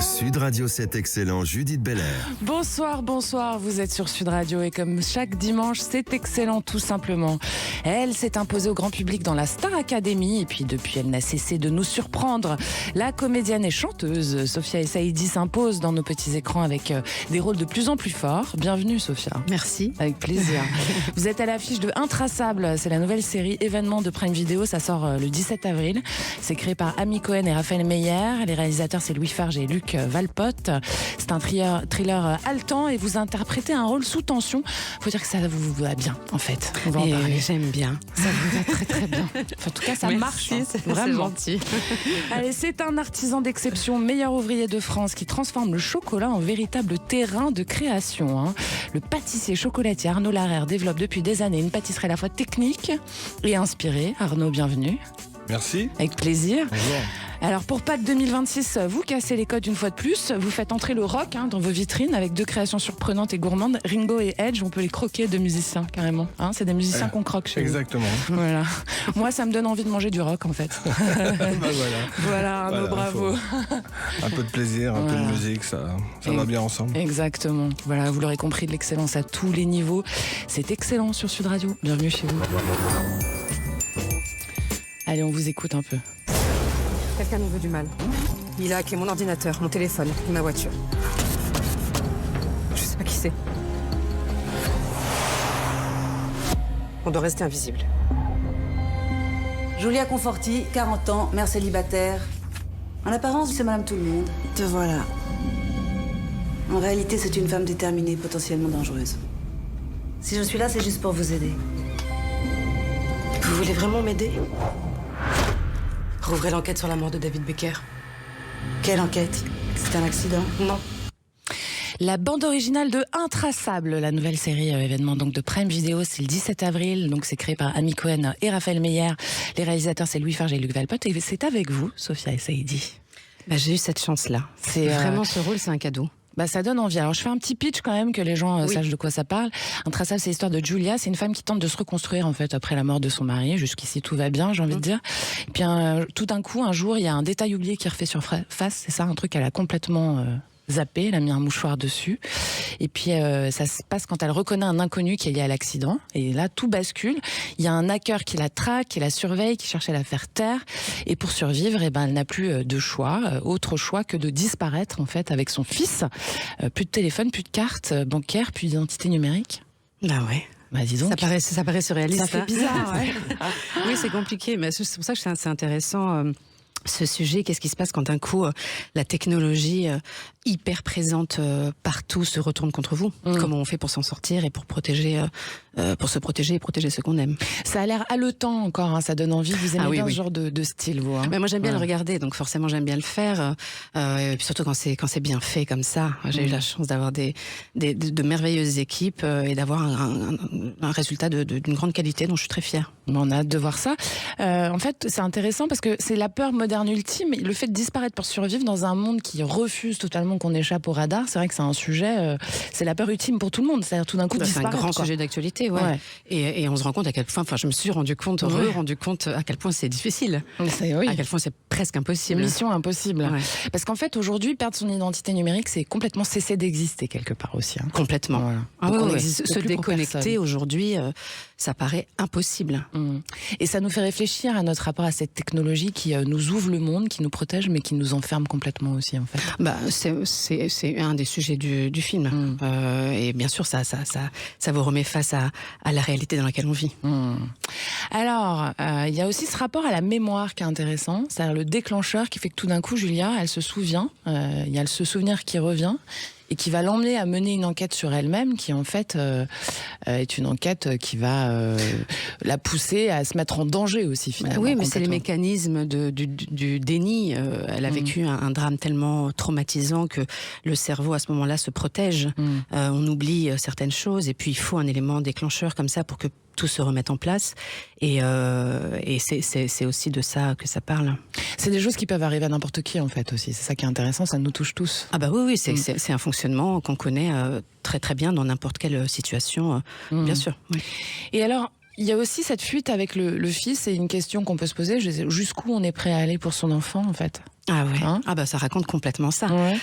Sud Radio 7 Excellent, Judith Belair. Bonsoir, bonsoir, vous êtes sur Sud Radio et comme chaque dimanche, c'est excellent tout simplement. Elle s'est imposée au grand public dans la Star Academy et puis depuis, elle n'a cessé de nous surprendre. La comédienne et chanteuse Sophia Essaïdi s'impose dans nos petits écrans avec des rôles de plus en plus forts. Bienvenue Sophia. Merci. Avec plaisir. Vous êtes à l'affiche de Intraçable, c'est la nouvelle série événement de Prime Video, ça sort le 17 avril. C'est créé par Amy Cohen et Raphaël Meyer. Les réalisateurs, c'est Louis Farge et Luc Valpote. C'est un thriller haletant et vous interprétez un rôle sous tension. Faut dire que ça vous va bien, en fait. On va en parler. J'aime bien. Ça vous va très très bien. Enfin, en tout cas, ça marche. C'est vraiment gentil. Allez, c'est un artisan d'exception, meilleur ouvrier de France, qui transforme le chocolat en véritable terrain de création. Le pâtissier chocolatier Arnaud Larère développe depuis des années une pâtisserie à la fois technique et inspirée. Arnaud, bienvenue. Merci. Avec plaisir. Bonjour. Alors pour Pâques 2026, vous cassez les codes une fois de plus. Vous faites entrer le rock dans vos vitrines avec deux créations surprenantes et gourmandes. Ringo et Edge, on peut les croquer de musiciens carrément. C'est des musiciens qu'on croque chez Exactement. vous. Voilà. Moi, ça me donne envie de manger du rock en fait. Voilà, Arnaud, bravo. Un peu de plaisir, un peu de musique, ça va bien ensemble. Exactement. Voilà, vous l'aurez compris, de l'excellence à tous les niveaux. C'est excellent sur Sud Radio. Bienvenue chez vous. Allez, on vous écoute un peu. Quelqu'un nous veut du mal. Il a hacké mon ordinateur, mon téléphone et ma voiture. Je sais pas qui c'est. On doit rester invisible. Julia Conforti, 40 ans, mère célibataire. En apparence, c'est Madame Tout-le-Monde. Te voilà. En réalité, c'est une femme déterminée, potentiellement dangereuse. Si je suis là, c'est juste pour vous aider. Vous voulez vraiment m'aider? Rouvrez l'enquête sur la mort de David Becker. Quelle enquête? C'est un accident? Non. La bande originale de Intraçable, la nouvelle série événement donc de Prime Video, c'est le 17 avril. Donc c'est créé par Amy Cohen et Raphaël Meyer. Les réalisateurs, c'est Louis Farge et Luc Valpote. Et c'est avec vous, Sophia Essaïdi. J'ai eu cette chance-là. C'est vraiment ce rôle, c'est un cadeau. Ça donne envie. Alors, je fais un petit pitch quand même, que les gens sachent de quoi ça parle. Intraçable, c'est l'histoire de Julia. C'est une femme qui tente de se reconstruire, en fait, après la mort de son mari. Jusqu'ici, tout va bien, j'ai envie de dire. Et puis, tout d'un coup, un jour, il y a un détail oublié qui refait surface. C'est ça, un truc qu'elle a complètement zappé. Elle a mis un mouchoir dessus. Et puis, ça se passe quand elle reconnaît un inconnu qui est lié à l'accident. Et là, tout bascule. Il y a un hacker qui la traque, qui la surveille, qui cherche à la faire taire. Et pour survivre, elle n'a plus de choix, autre choix que de disparaître, en fait, avec son fils. Plus de téléphone, plus de carte bancaire, plus d'identité numérique. Ouais. Dis donc. Ça paraît surréaliste. Ça fait bizarre, ouais. Oui, c'est compliqué, mais c'est pour ça que c'est intéressant. Ce sujet, qu'est-ce qui se passe quand d'un coup la technologie hyper présente partout se retourne contre vous? Comment on fait pour s'en sortir et pour se protéger et protéger ceux qu'on aime? Ça a l'air haletant encore, ça donne envie. Vous aimez bien ce genre de style, vous? Mais moi, j'aime bien le regarder, donc forcément j'aime bien le faire. Et puis surtout quand c'est bien fait comme ça. J'ai eu la chance d'avoir de merveilleuses équipes et d'avoir un résultat d'une grande qualité dont je suis très fière. On a hâte de voir ça. En fait, c'est intéressant parce que c'est la peur moderne ultime, le fait de disparaître pour survivre dans un monde qui refuse totalement qu'on échappe au radar. C'est vrai que c'est un sujet, c'est la peur ultime pour tout le monde. C'est-à-dire tout d'un coup disparaître. C'est un grand sujet d'actualité, ouais. Et on se rend compte à quel point, je me suis rendu compte à quel point c'est difficile. À quel point c'est presque impossible. Mission impossible. Ouais. Parce qu'en fait, aujourd'hui, perdre son identité numérique, c'est complètement cesser d'exister quelque part aussi. Complètement. Voilà. Se déconnecter aujourd'hui, ça paraît impossible. Et ça nous fait réfléchir à notre rapport à cette technologie qui nous ouvre le monde, qui nous protège, mais qui nous enferme complètement aussi, en fait. C'est un des sujets du film. Et bien sûr, ça vous remet face à la réalité dans laquelle on vit. Alors, il y a aussi ce rapport à la mémoire qui est intéressant, c'est-à-dire le déclencheur qui fait que tout d'un coup, Julia, elle se souvient, il y a ce souvenir qui revient, et qui va l'emmener à mener une enquête sur elle-même, qui en fait est une enquête qui va la pousser à se mettre en danger aussi, finalement. Oui, mais c'est les mécanismes du déni. Elle a vécu un drame tellement traumatisant que le cerveau, à ce moment-là, se protège. On oublie certaines choses, et puis il faut un élément déclencheur comme ça pour que tout se remette en place. Et c'est aussi de ça que ça parle. C'est des choses qui peuvent arriver à n'importe qui, en fait, aussi. C'est ça qui est intéressant, ça nous touche tous. Ah oui, c'est un fonctionnement qu'on connaît très très bien dans n'importe quelle situation, bien sûr. Oui. Et alors, il y a aussi cette fuite avec le fils, et une question qu'on peut se poser, jusqu'où on est prêt à aller pour son enfant, en fait. Ah ouais. Hein, Ça raconte complètement ça. ouais.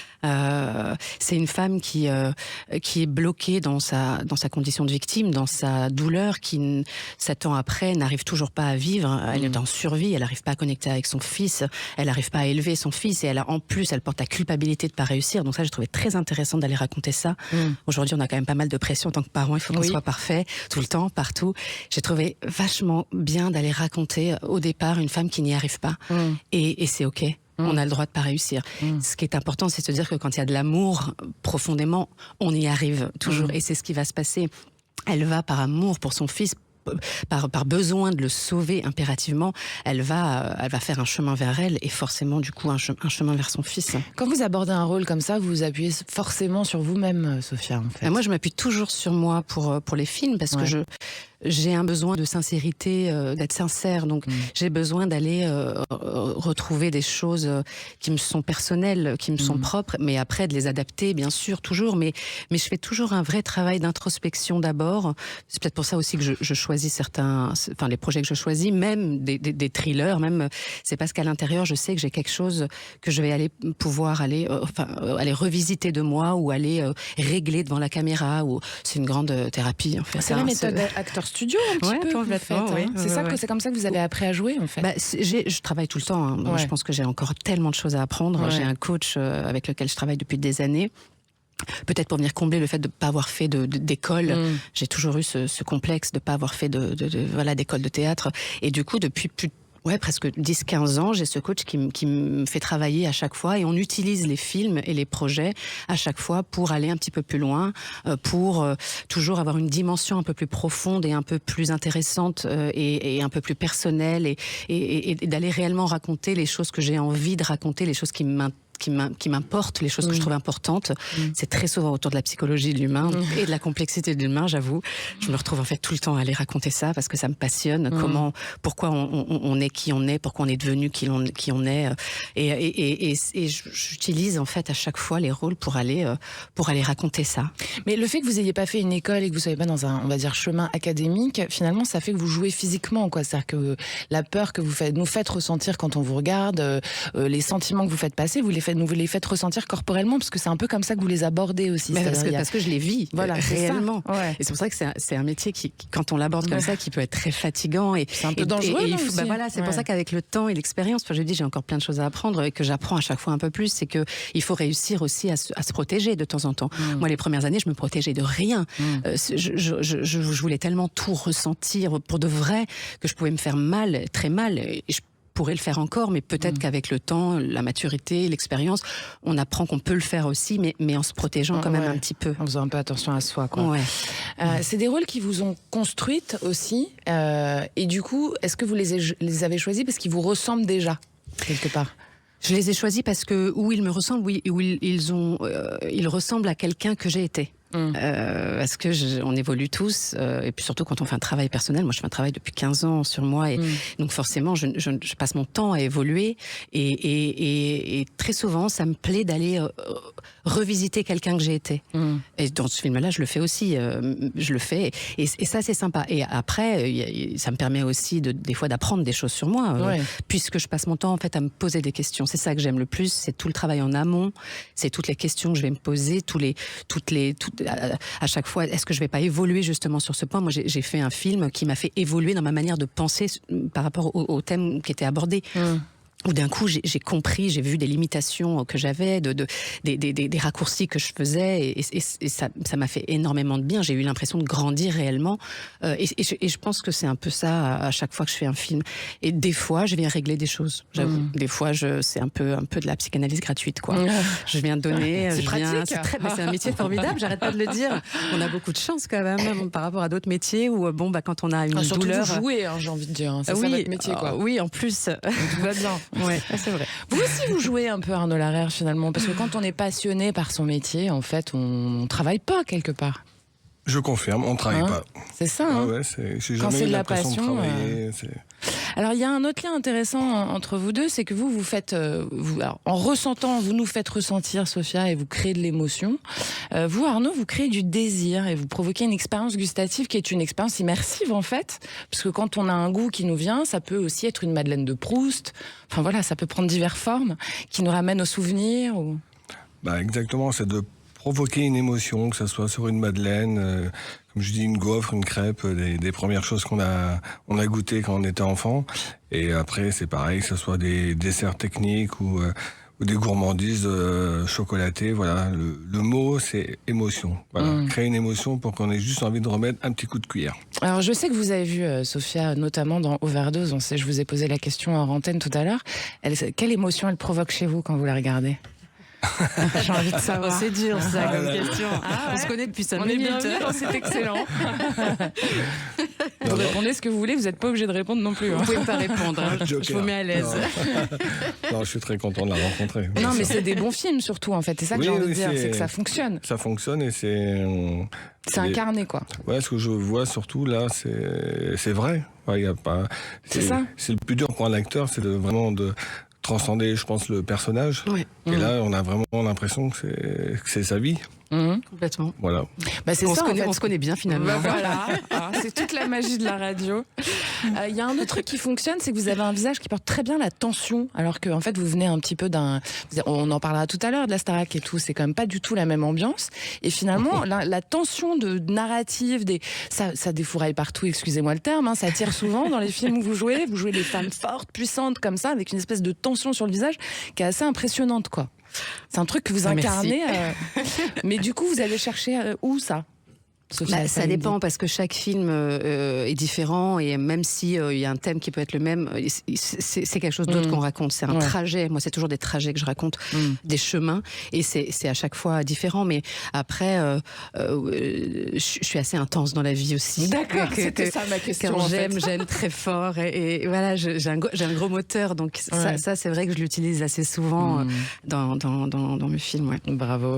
C'est une femme qui est bloquée dans sa condition de victime, dans sa douleur, qui 7 ans après n'arrive toujours pas à vivre. Elle est en survie, elle n'arrive pas à connecter avec son fils, elle n'arrive pas à élever son fils, et en plus elle porte la culpabilité de pas réussir. Donc ça, j'ai trouvé très intéressant d'aller raconter ça. Aujourd'hui, on a quand même pas mal de pression en tant que parent, il faut qu'on soit parfait tout le temps, partout. J'ai trouvé vachement bien d'aller raconter au départ une femme qui n'y arrive pas, et c'est ok. On a le droit de pas réussir. Ce qui est important, c'est de se dire que quand il y a de l'amour, profondément, on y arrive toujours. Et c'est ce qui va se passer. Elle va par amour pour son fils, par besoin de le sauver impérativement, elle va faire un chemin vers elle, et forcément, du coup, un chemin vers son fils. Quand vous abordez un rôle comme ça, vous vous appuyez forcément sur vous-même, Sophia, en fait. Moi, je m'appuie toujours sur moi pour les films, parce que j'ai un besoin de sincérité, d'être sincère. Donc, j'ai besoin d'aller retrouver des choses qui me sont personnelles, qui me sont propres, mais après de les adapter, bien sûr, toujours. Mais je fais toujours un vrai travail d'introspection d'abord. C'est peut-être pour ça aussi que je choisis les projets que je choisis, même des thrillers, même, c'est parce qu'à l'intérieur, je sais que j'ai quelque chose que je vais pouvoir aller revisiter de moi, ou aller régler devant la caméra. Ou c'est une grande thérapie, en fait. C'est la méthode acteur studio, un petit peu, complètement, vous faites, hein. C'est comme ça que vous avez appris à jouer, en fait. Je travaille tout le temps, hein. Moi, je pense que j'ai encore tellement de choses à apprendre. J'ai un coach avec lequel je travaille depuis des années. Peut-être pour venir combler le fait de ne pas avoir fait d'école. J'ai toujours eu ce complexe de ne pas avoir fait d'école de théâtre. Et du coup, depuis presque 10-15 ans, j'ai ce coach qui me fait travailler à chaque fois, et on utilise les films et les projets à chaque fois pour aller un petit peu plus loin, pour toujours avoir une dimension un peu plus profonde et un peu plus intéressante, et un peu plus personnelle, et d'aller réellement raconter les choses que j'ai envie de raconter, les choses qui m'importent, les choses que je trouve importantes. C'est très souvent autour de la psychologie de l'humain et de la complexité de l'humain, j'avoue. Je me retrouve en fait tout le temps à aller raconter ça, parce que ça me passionne. Pourquoi on est qui on est, pourquoi on est devenu qui on est. Et j'utilise en fait à chaque fois les rôles pour aller raconter ça. Mais le fait que vous n'ayez pas fait une école et que vous ne soyez pas dans un, on va dire, chemin académique, finalement, ça fait que vous jouez physiquement, quoi. C'est-à-dire que la peur que vous nous faites ressentir quand on vous regarde, les sentiments que vous faites passer, vous les faites ressentir corporellement, parce que c'est un peu comme ça que vous les abordez aussi. Parce que je les vis, réellement. Ouais. Et c'est pour ça que c'est un métier qui, quand on l'aborde comme ça, qui peut être très fatigant. Et c'est un peu dangereux, c'est pour ça qu'avec le temps et l'expérience, je dis, j'ai encore plein de choses à apprendre, et que j'apprends à chaque fois un peu plus, c'est qu'il faut réussir aussi à se protéger de temps en temps. Moi, les premières années, je me protégeais de rien. Je voulais tellement tout ressentir pour de vrai, que je pouvais me faire mal, très mal. Et je pourrais le faire encore, mais peut-être qu'avec le temps, la maturité, l'expérience, on apprend qu'on peut le faire aussi, mais en se protégeant quand même un petit peu. En faisant un peu attention à soi, quoi. Ouais. C'est des rôles qui vous ont construite aussi, et du coup, est-ce que vous les avez choisis parce qu'ils vous ressemblent déjà, quelque part ? Je les ai choisis parce que où ils me ressemblent, où ils ressemblent à quelqu'un que j'ai été. Parce que on évolue tous, et puis surtout quand on fait un travail personnel. Moi, je fais un travail depuis 15 ans sur moi, et donc forcément, je passe mon temps à évoluer, et très souvent, ça me plaît d'aller revisiter quelqu'un que j'ai été. Et dans ce film-là, je le fais aussi. Je le fais, et ça, c'est sympa. Et après, ça me permet aussi des fois d'apprendre des choses sur moi, puisque je passe mon temps en fait à me poser des questions. C'est ça que j'aime le plus, c'est tout le travail en amont, c'est toutes les questions que je vais me poser, à chaque fois, est-ce que je vais pas évoluer justement sur ce point? Moi, j'ai fait un film qui m'a fait évoluer dans ma manière de penser par rapport au thème qui était abordé. Où d'un coup, j'ai compris, j'ai vu des limitations que j'avais, des raccourcis que je faisais, et ça m'a fait énormément de bien. J'ai eu l'impression de grandir réellement, et je pense que c'est un peu ça à chaque fois que je fais un film. Et des fois, je viens régler des choses, j'avoue. Des fois, c'est un peu de la psychanalyse gratuite, quoi. Je viens donner, c'est pratique. Mais c'est un métier formidable, j'arrête pas de le dire. On a beaucoup de chance quand même par rapport à d'autres métiers où, quand on a une surtout douleur... Surtout vous jouez, j'ai envie de dire. C'est ça votre métier, quoi. Oui, en plus. Tout va bien. Ouais, c'est vrai. Vous aussi, vous jouez un peu Arnaud Larère, finalement, parce que quand on est passionné par son métier, en fait, on travaille pas quelque part. Je confirme, on ne travaille pas. C'est ça. Ah Hein. ouais, j'ai Quand jamais c'est eu de la l'impression de passion. travailler. Alors, il y a un autre lien intéressant entre vous deux, c'est que vous faites, alors, en ressentant, vous nous faites ressentir, Sophia, et vous créez de l'émotion. Vous, Arnaud, vous créez du désir et vous provoquez une expérience gustative qui est une expérience immersive, en fait. Parce que quand on a un goût qui nous vient, ça peut aussi être une Madeleine de Proust. Enfin, voilà, ça peut prendre diverses formes qui nous ramènent aux souvenirs. Ou... Bah, exactement, c'est de provoquer une émotion, que ce soit sur une madeleine, comme je dis, une gaufre, une crêpe, des premières choses qu'on a goûtées quand on était enfant. Et après, c'est pareil, que ce soit des desserts techniques ou des gourmandises chocolatées. Voilà, le mot, c'est émotion. Voilà, créer une émotion pour qu'on ait juste envie de remettre un petit coup de cuillère. Alors, je sais que vous avez vu Sophia, notamment dans Overdose. Je vous ai posé la question en antenne tout à l'heure. Quelle émotion elle provoque chez vous quand vous la regardez? J'ai envie de savoir. C'est dur, ça, comme question. On se connaît depuis 5 minutes. C'est excellent. Vous répondez ce que vous voulez, vous n'êtes pas obligé de répondre non plus. Hein. Vous pouvez pas répondre, hein. Je vous mets à l'aise. Non, je suis très content de la rencontrer. Non, mais c'est des bons films surtout, en fait. C'est ça que j'ai envie de dire, c'est que ça fonctionne. Ça fonctionne et c'est... C'est incarné, quoi. Ouais, ce que je vois surtout là, c'est vrai. Ouais, y a pas... C'est ça. C'est le plus dur pour un acteur, c'est vraiment de transcender, je pense, le personnage. Ouais. Et là, on a vraiment l'impression que c'est sa vie. Complètement. Voilà. Bah, c'est On ça, se connaît bien, finalement. Bah, voilà. Alors, c'est toute la magie de la radio. Il y a un autre truc qui fonctionne, c'est que vous avez un visage qui porte très bien la tension, alors que en fait vous venez un petit peu on en parlera tout à l'heure de la Starac et tout, c'est quand même pas du tout la même ambiance. Et finalement, la tension de narrative, ça défouraille partout, excusez-moi le terme, hein, ça tire souvent dans les films où vous jouez des femmes fortes, puissantes comme ça, avec une espèce de tension sur le visage qui est assez impressionnante, quoi. C'est un truc que vous incarnez. Mais du coup, vous allez chercher où ça? Ça dépend parce que chaque film est différent et même si il y a un thème qui peut être le même, c'est quelque chose d'autre qu'on raconte. C'est un trajet. Moi, c'est toujours des trajets que je raconte, des chemins, et c'est à chaque fois différent. Mais après, je suis assez intense dans la vie aussi. D'accord, c'était ça ma question. Quand j'aime très fort et voilà, j'ai un gros moteur, donc ça c'est vrai que je l'utilise assez souvent dans mes films. Ouais. Bravo.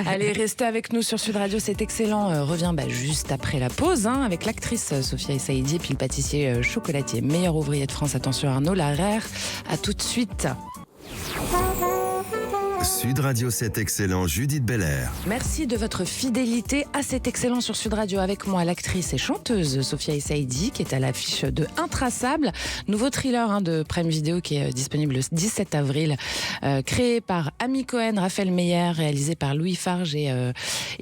Allez, restez avec nous sur Sud Radio, c'est excellent. Revient juste après la pause, hein, avec l'actrice Sophia Essaïdi et puis le pâtissier chocolatier, meilleur ouvrier de France. Attention Arnaud Larère, à tout de suite. Sud Radio, c'est excellent, Judith Belair. Merci de votre fidélité à cet excellent sur Sud Radio. Avec moi, l'actrice et chanteuse Sophia Essaïdi, qui est à l'affiche de Intraçable, nouveau thriller de Prime Video qui est disponible le 17 avril, créé par Ami Cohen, Raphaël Meyer, réalisé par Louis Farge et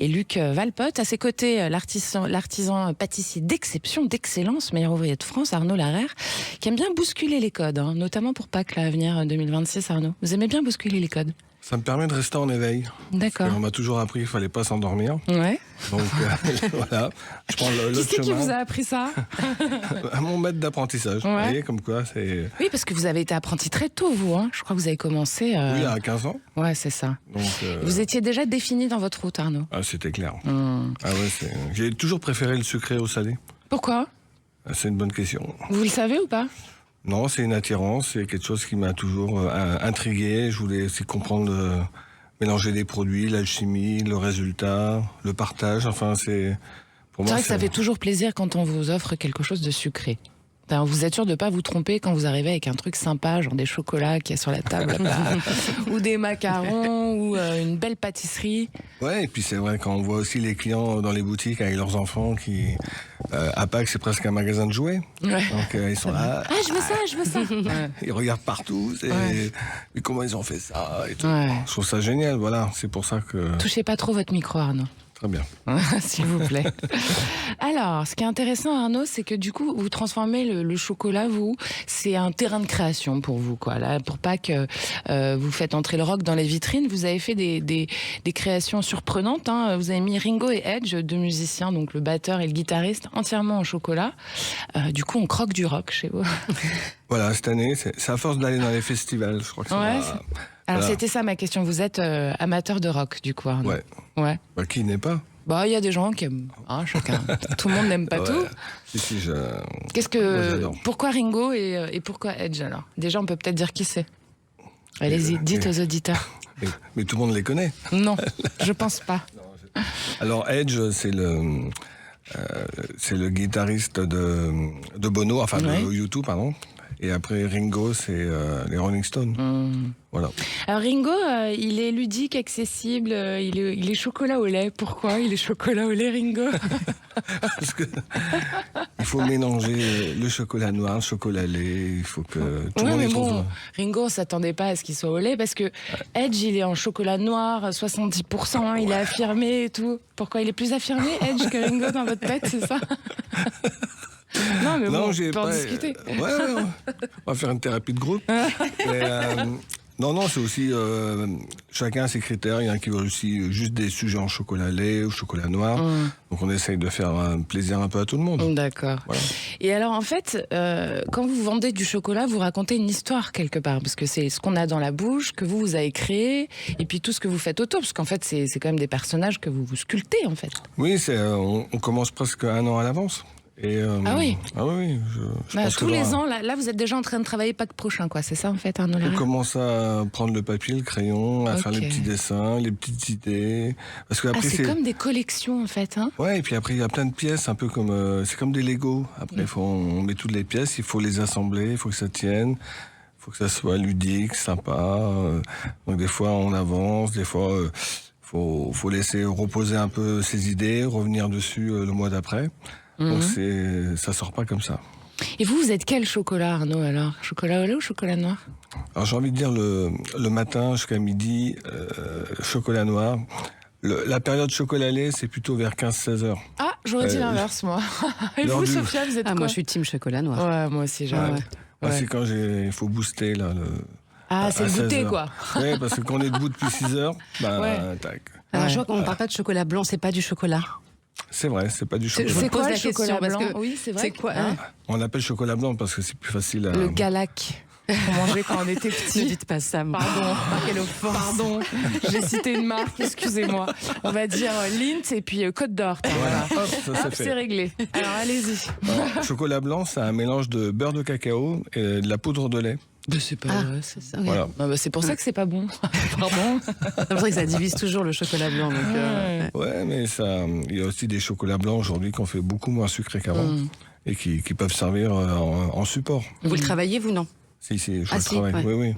Luc Valpote. À ses côtés, l'artisan pâtissier d'exception, d'excellence, meilleur ouvrier de France, Arnaud Larère, qui aime bien bousculer les codes, notamment pour Pâques, là, à venir 2026. Arnaud, vous aimez bien bousculer les codes? Ça me permet de rester en éveil. D'accord. On m'a toujours appris qu'il ne fallait pas s'endormir. Ouais. Donc voilà, je prends l'autre chemin. Qui c'est qui vous a appris ça? À mon maître d'apprentissage. Ouais. Vous voyez, comme quoi, c'est... Oui, parce que vous avez été apprenti très tôt, vous. Hein. Je crois que vous avez commencé... Oui, à 15 ans. Ouais, c'est ça. Donc, vous étiez déjà défini dans votre route, Arnaud? Ah, c'était clair. Ah ouais, j'ai toujours préféré le sucré au salé. Pourquoi? C'est une bonne question. Vous le savez ou pas? Non, c'est une attirance, c'est quelque chose qui m'a toujours intrigué. Je voulais aussi comprendre, mélanger les produits, l'alchimie, le résultat, le partage. Enfin, c'est pour moi. C'est vrai que ça fait toujours plaisir quand on vous offre quelque chose de sucré. Alors, vous êtes sûr de ne pas vous tromper quand vous arrivez avec un truc sympa, genre des chocolats qu'il y a sur la table, ou des macarons, ou une belle pâtisserie. Ouais, et puis c'est vrai quand on voit aussi les clients dans les boutiques avec leurs enfants qui, à Pâques, c'est presque un magasin de jouets. Ouais. Donc ils sont là. Ah, je veux ça. Ouais. Ils regardent partout. Mais comment ils ont fait ça et tout. Ouais. Je trouve ça génial. Voilà, c'est pour ça que. Touchez pas trop votre micro, Arnaud. Très bien. S'il vous plaît. Alors, ce qui est intéressant, Arnaud, c'est que du coup, vous transformez le chocolat, c'est un terrain de création pour vous, quoi. Là, pour pas que vous faites entrer le rock dans les vitrines, vous avez fait des créations surprenantes. Hein. Vous avez mis Ringo et Edge, deux musiciens, donc le batteur et le guitariste, entièrement en chocolat. Du coup, on croque du rock chez vous. Voilà, cette année, c'est à force d'aller dans les festivals, je crois que ça va. Alors, voilà. C'était ça ma question. Vous êtes amateur de rock, du coup, Arnaud? Ouais. Bah, qui n'est pas? Bah, il y a des gens qui aiment, chacun. Tout le monde n'aime pas tout. Si, Pourquoi Ringo et pourquoi Edge, alors? Déjà, on peut peut-être dire qui c'est. Allez-y, dites aux auditeurs. Mais tout le monde les connaît. Non, je pense pas. Alors Edge, c'est le guitariste de Bono, enfin de U2, pardon. Et après Ringo, c'est les Rolling Stones. Voilà. Alors Ringo, il est ludique, accessible, il est chocolat au lait. Pourquoi il est chocolat au lait, Ringo? Parce que il faut mélanger le chocolat noir, le chocolat lait, il faut que tout le monde y trouve. Ringo, on s'attendait pas à ce qu'il soit au lait, parce que Edge, il est en chocolat noir, 70%, il est affirmé et tout. Pourquoi il est plus affirmé, Edge, que Ringo dans votre tête, c'est ça? Non, mais bon, on peut en discuter. Ouais, on va faire une thérapie de groupe. Non, c'est aussi... chacun a ses critères. Il y en a qui veulent aussi juste des sujets en chocolat lait ou chocolat noir. Donc on essaye de faire plaisir un peu à tout le monde. D'accord. Voilà. Et alors, en fait, quand vous vendez du chocolat, vous racontez une histoire quelque part. Parce que c'est ce qu'on a dans la bouche, que vous avez créé, et puis tout ce que vous faites autour. Parce qu'en fait, c'est quand même des personnages que vous sculptez, en fait. Oui, on commence presque 1 an à l'avance. Ah oui. Je pense tous les ans, là, vous êtes déjà en train de travailler Pâques prochain, quoi. C'est ça, en fait, Arnaud Larrière? On commence à prendre le papier, le crayon, à faire les petits dessins, les petites idées. Parce que après, c'est comme des collections, en fait, hein? Ouais, et puis après, il y a plein de pièces, un peu comme... c'est comme des Lego. Après, on met toutes les pièces, il faut les assembler, il faut que ça tienne. Il faut que ça soit ludique, sympa. Donc des fois, on avance, des fois... faut laisser reposer un peu ses idées, revenir dessus le mois d'après. Donc ça sort pas comme ça. Et vous êtes quel chocolat, Arnaud, alors? Chocolat au lait ou chocolat noir? Alors j'ai envie de dire le matin jusqu'à midi, chocolat noir. La période chocolat lait, c'est plutôt vers 15-16 heures. Ah, j'aurais dit l'inverse, moi. Et vous, Sophia, vous êtes quoi? Moi, je suis team chocolat noir. Ouais, moi aussi, genre. Ouais. C'est quand il faut booster, là. C'est le goûter, quoi. Oui, parce que quand on est debout depuis 6 heures, tac. Alors, je vois qu'on ne parle pas de chocolat blanc, c'est pas du chocolat. C'est vrai, c'est pas du chocolat. C'est quoi le chocolat blanc? Oui, c'est vrai. C'est quoi On l'appelle chocolat blanc parce que c'est plus facile à... Le Galac. On mangeait quand on était petit. Ne dites pas ça. Pardon, quelle offense. Pardon, j'ai cité une marque, excusez-moi. On va dire Lindt et puis Côte d'Or. Voilà, hop, c'est réglé. Alors allez-y. Chocolat blanc, c'est un mélange de beurre de cacao et de la poudre de lait. C'est pas vrai, c'est ça. Voilà. C'est pour ça que c'est pas bon. Pardon. C'est pour ça que ça divise toujours le chocolat blanc. Donc, Ouais, mais il y a aussi des chocolats blancs aujourd'hui qu'on fait beaucoup moins sucrés qu'avant et qui peuvent servir en support. Vous le travaillez, vous, non? Si, je le travaille. Ouais. Oui.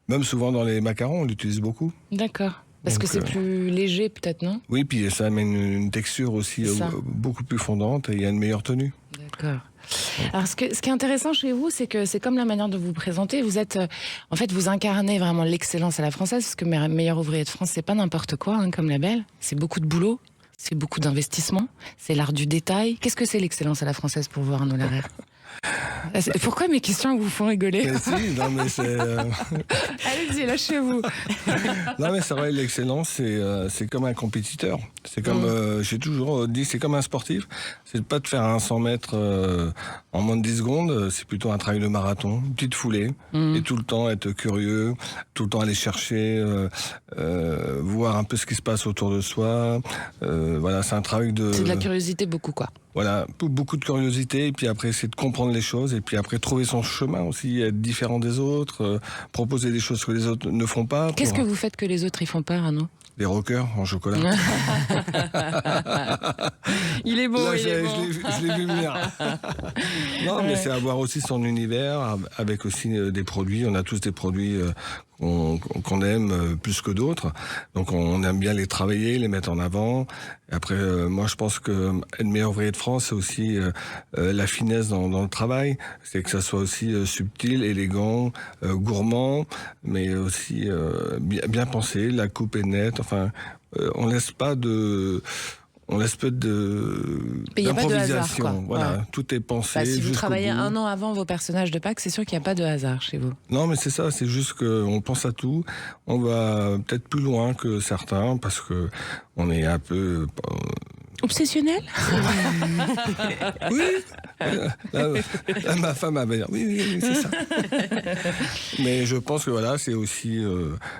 Même souvent dans les macarons, on l'utilise beaucoup. D'accord. Parce que c'est plus léger, peut-être, non? Oui, puis ça amène une texture aussi beaucoup plus fondante et il y a une meilleure tenue. D'accord. Alors, ce qui est intéressant chez vous, c'est que c'est comme la manière de vous présenter. Vous êtes, en fait, vous incarnez vraiment l'excellence à la française, parce que meilleur ouvrier de France, c'est pas n'importe quoi, comme label. C'est beaucoup de boulot, c'est beaucoup d'investissement, c'est l'art du détail. Qu'est-ce que c'est l'excellence à la française pour vous, Arnaud Larrière? Pourquoi mes questions vous font rigoler? Mais c'est... Allez-y, lâchez-vous. Non, mais c'est vrai, l'excellence, c'est comme un compétiteur. C'est comme, j'ai toujours dit, c'est comme un sportif. C'est pas de faire un 100 mètres en moins de 10 secondes. C'est plutôt un travail de marathon, une petite foulée. Et tout le temps être curieux, tout le temps aller chercher, voir un peu ce qui se passe autour de soi. Voilà, c'est un travail de... C'est de la curiosité beaucoup, quoi. Voilà, beaucoup de curiosité, et puis après essayer de comprendre les choses, et puis après trouver son chemin aussi, être différent des autres, proposer des choses que les autres ne font pas. Qu'est-ce que vous faites que les autres ils font pas, Arnaud? Les rockers en chocolat. Il est beau, là, il est beau. Je l'ai vu venir. Non, mais c'est avoir aussi son univers, avec aussi des produits. On a tous des produits qu'on aime plus que d'autres. Donc on aime bien les travailler, les mettre en avant. Et après, moi je pense que être meilleur ouvrier de France, c'est aussi la finesse dans le travail. C'est que ça soit aussi subtil, élégant, gourmand, mais aussi bien pensé. La coupe est nette. Enfin, on laisse peu d'improvisation. Voilà, tout est pensé. Si vous travaillez un an avant vos personnages de Pâques, c'est sûr qu'il n'y a pas de hasard chez vous. Non, mais c'est ça, c'est juste qu'on pense à tout. On va peut-être plus loin que certains parce que on est un peu... Obsessionnel? Oui. Là, ma femme va dire oui, c'est ça. Mais je pense que voilà, c'est aussi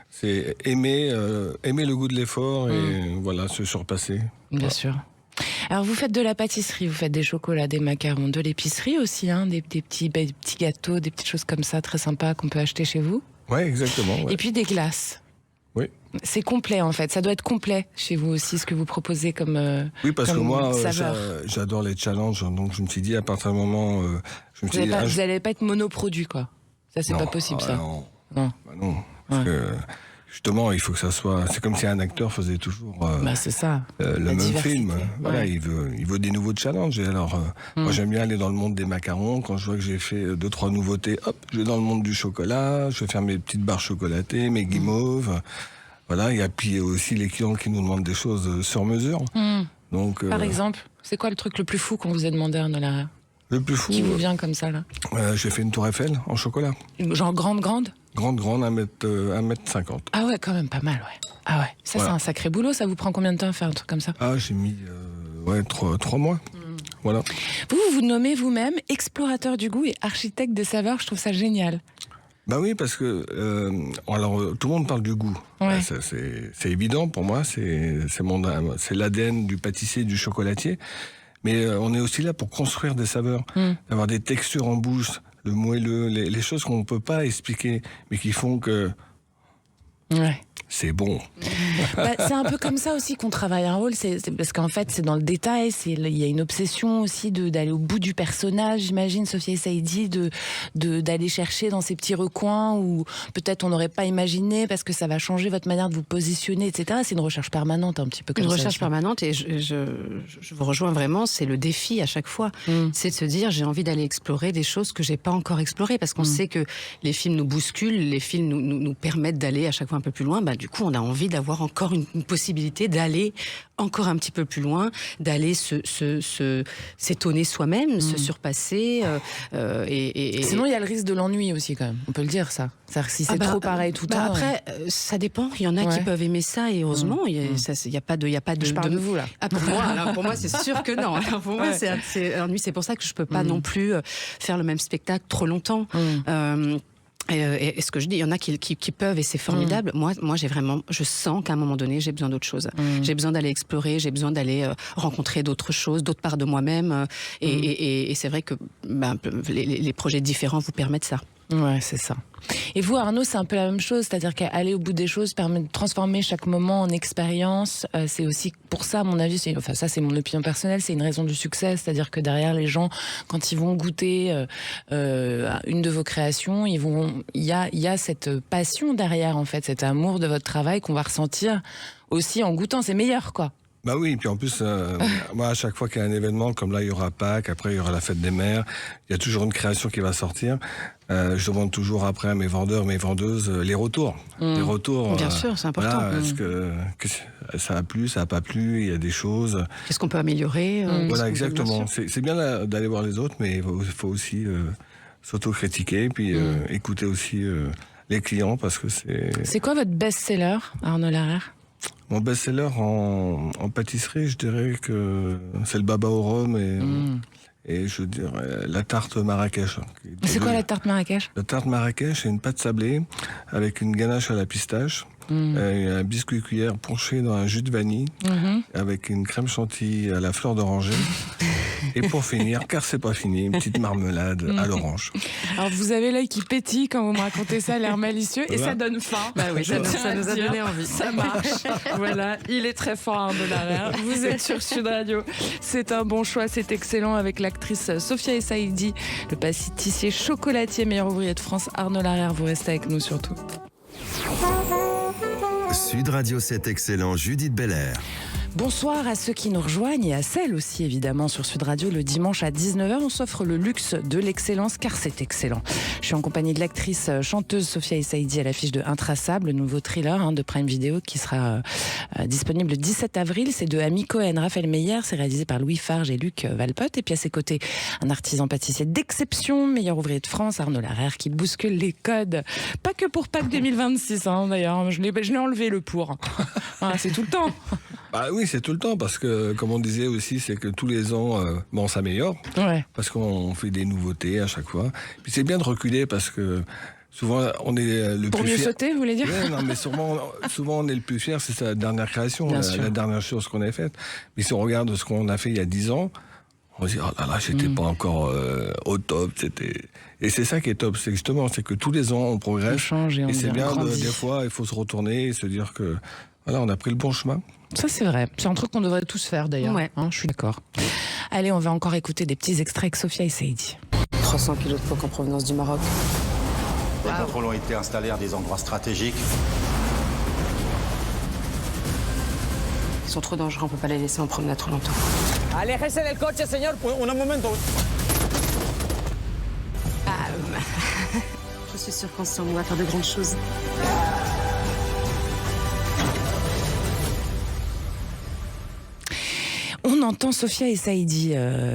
c'est aimer le goût de l'effort et voilà, se surpasser. Bien sûr. Alors vous faites de la pâtisserie, vous faites des chocolats, des macarons, de l'épicerie aussi, des petits gâteaux, des petites choses comme ça très sympas qu'on peut acheter chez vous. Ouais, exactement. Ouais. Et puis des glaces. Oui. C'est complet en fait, ça doit être complet chez vous aussi ce que vous proposez comme Oui, parce que moi saveur. j'adore les challenges, donc je me suis dit à partir du moment je me suis dit, Vous n'allez pas être monoproduit quoi. Ça c'est non, pas possible ça. Non. Non. Bah non, parce que justement il faut que ça soit, c'est comme si un acteur faisait toujours C'est ça. le La même diversité. film. Voilà, Ouais. il veut des nouveaux challenges. Et alors, moi, j'aime bien aller dans le monde des macarons. Quand je vois que j'ai fait 2-3 nouveautés, hop, je vais dans le monde du chocolat. Je vais faire mes petites barres chocolatées, mes guimauves. Voilà. Et puis aussi les clients qui nous demandent des choses sur mesure. Donc, Par exemple, c'est quoi le truc le plus fou qu'on vous a demandé, Arnaud Larère? le plus fou, Qui vous vient comme ça là? j'ai fait une tour Eiffel en chocolat. Genre grande? Grande, 1m50. Ah ouais, quand même pas mal, ouais. Ah ouais, ça Voilà. c'est un sacré boulot, ça vous prend combien de temps à faire un truc comme ça? Ah, j'ai mis 3 mois. Voilà. Vous vous nommez vous-même explorateur du goût et architecte des saveurs, je trouve ça génial. Bah oui, parce que tout le monde parle du goût. Ouais. C'est évident pour moi, c'est l'ADN du pâtissier, du chocolatier. Mais on est aussi là pour construire des saveurs, avoir des textures en bouche, le moelleux, les choses qu'on ne peut pas expliquer, mais qui font que Ouais. c'est bon. C'est un peu comme ça aussi qu'on travaille un rôle, c'est parce qu'en fait c'est dans le détail, il y a une obsession aussi d'aller au bout du personnage, j'imagine, Sophia Saïdi, d'aller chercher dans ces petits recoins où peut-être on n'aurait pas imaginé parce que ça va changer votre manière de vous positionner, etc. C'est une recherche permanente un petit peu comme Une ça. recherche permanente, et je vous rejoins vraiment, c'est le défi à chaque fois. C'est de se dire, j'ai envie d'aller explorer des choses que j'ai pas encore explorées, parce qu'on sait que les films nous bousculent, les films nous permettent d'aller à chaque fois un peu plus loin. Bah, du coup, on a envie d'avoir encore une possibilité d'aller encore un petit peu plus loin, d'aller s'étonner soi-même, se surpasser. Et Sinon, il y a le risque de l'ennui aussi, quand même. On peut le dire, ça. C'est-à-dire que si c'est trop pareil tout le temps. Après, ça dépend. Il y en a qui peuvent aimer ça, et heureusement, il y a pas de. Je parle de vous, là. Ah, pour moi, c'est sûr que non. Alors, pour moi, c'est l'ennui. C'est pour ça que je peux pas non plus faire le même spectacle trop longtemps. Et ce que je dis, il y en a qui peuvent, et c'est formidable. Moi, je sens qu'à un moment donné, j'ai besoin d'autre chose. J'ai besoin d'aller explorer, j'ai besoin d'aller rencontrer d'autres choses, d'autres parts de moi-même. Et c'est vrai que les projets différents vous permettent ça. Ouais, c'est ça. Et vous, Arnaud, c'est un peu la même chose, c'est-à-dire qu'aller au bout des choses permet de transformer chaque moment en expérience. C'est aussi pour ça, à mon avis, ça c'est mon opinion personnelle, c'est une raison du succès, c'est-à-dire que derrière les gens, quand ils vont goûter une de vos créations, il y a cette passion derrière, en fait, cet amour de votre travail qu'on va ressentir aussi en goûtant. C'est meilleur, quoi. Bah oui, puis en plus, moi, à chaque fois qu'il y a un événement, comme là, il y aura Pâques, après, il y aura la fête des mères, il y a toujours une création qui va sortir. Je demande toujours après à mes vendeurs, mes vendeuses, les retours. Les retours. Bien sûr, c'est important. Voilà, est-ce que ça a plu, ça a pas plu, il y a des choses. Qu'est-ce qu'on peut améliorer Voilà, exactement. C'est bien d'aller voir les autres, mais il faut aussi s'auto-critiquer, puis écouter aussi les clients, parce que c'est... C'est quoi votre best-seller, Arnaud Larère? Mon best-seller en pâtisserie, je dirais que c'est le baba au rhum et je dirais la tarte Marrakech. C'est quoi la tarte Marrakech? La tarte Marrakech, c'est une pâte sablée avec une ganache à la pistache, un biscuit cuillère ponché dans un jus de vanille, avec une crème chantilly à la fleur d'oranger. Et pour finir, car c'est pas fini, une petite marmelade à l'orange. Alors vous avez l'œil qui pétille quand vous me racontez ça, l'air malicieux, et ça donne faim. Bah oui, ça nous a donné envie. Ça marche. Voilà, il est très fort, Arnaud Larère. Vous êtes sur Sud Radio. C'est un bon choix, c'est excellent, avec l'actrice Sophia Saïdi, le pâtissier chocolatier meilleur ouvrier de France, Arnaud Larère. Vous restez avec nous surtout. Sud Radio 7 Excellent, Judith Belair. Bonsoir à ceux qui nous rejoignent et à celles aussi évidemment sur Sud Radio le dimanche à 19h. On s'offre le luxe de l'excellence car c'est excellent. Je suis en compagnie de l'actrice chanteuse Sophia Saïdi à l'affiche de Intraçable, le nouveau thriller de Prime Video qui sera disponible le 17 avril. C'est de Ami Cohen, Raphaël Meyer, c'est réalisé par Louis Farge et Luc Valpote. Et puis à ses côtés, un artisan pâtissier d'exception, meilleur ouvrier de France, Arnaud Larère, qui bouscule les codes. Pas que pour Pâques 2026 d'ailleurs, je l'ai enlevé le pour. C'est tout le temps. Bah oui, c'est tout le temps, parce que, comme on disait aussi, c'est que tous les ans, on s'améliore, parce qu'on fait des nouveautés à chaque fois. Puis c'est bien de reculer, parce que souvent, on est le pour plus mieux fier. sauter, vous voulez dire? Ouais, non, mais souvent, on est le plus fier, c'est sa dernière création, la dernière chose qu'on a faite. Mais si on regarde ce qu'on a fait il y a 10 ans, on se dit, oh là là, j'étais pas encore au top. Et c'est ça qui est top, c'est justement, c'est que tous les ans, on progresse. On change et c'est bien, grandit. des fois, il faut se retourner et se dire que, voilà, on a pris le bon chemin. Ça, c'est vrai. C'est un truc qu'on devrait tous faire, d'ailleurs. Ouais. Hein, je suis d'accord. Allez, on va encore écouter des petits extraits avec Sophia et Saïdi. 300 kilos de coke en provenance du Maroc. Les contrôles ont été installés à des endroits stratégiques. Ils sont trop dangereux, on peut pas les laisser en promenade trop longtemps. Aléjese del coche, señor. Un momento. Je suis sûre qu'ensemble, on va faire de grandes choses. On entend Sophia et Saïdi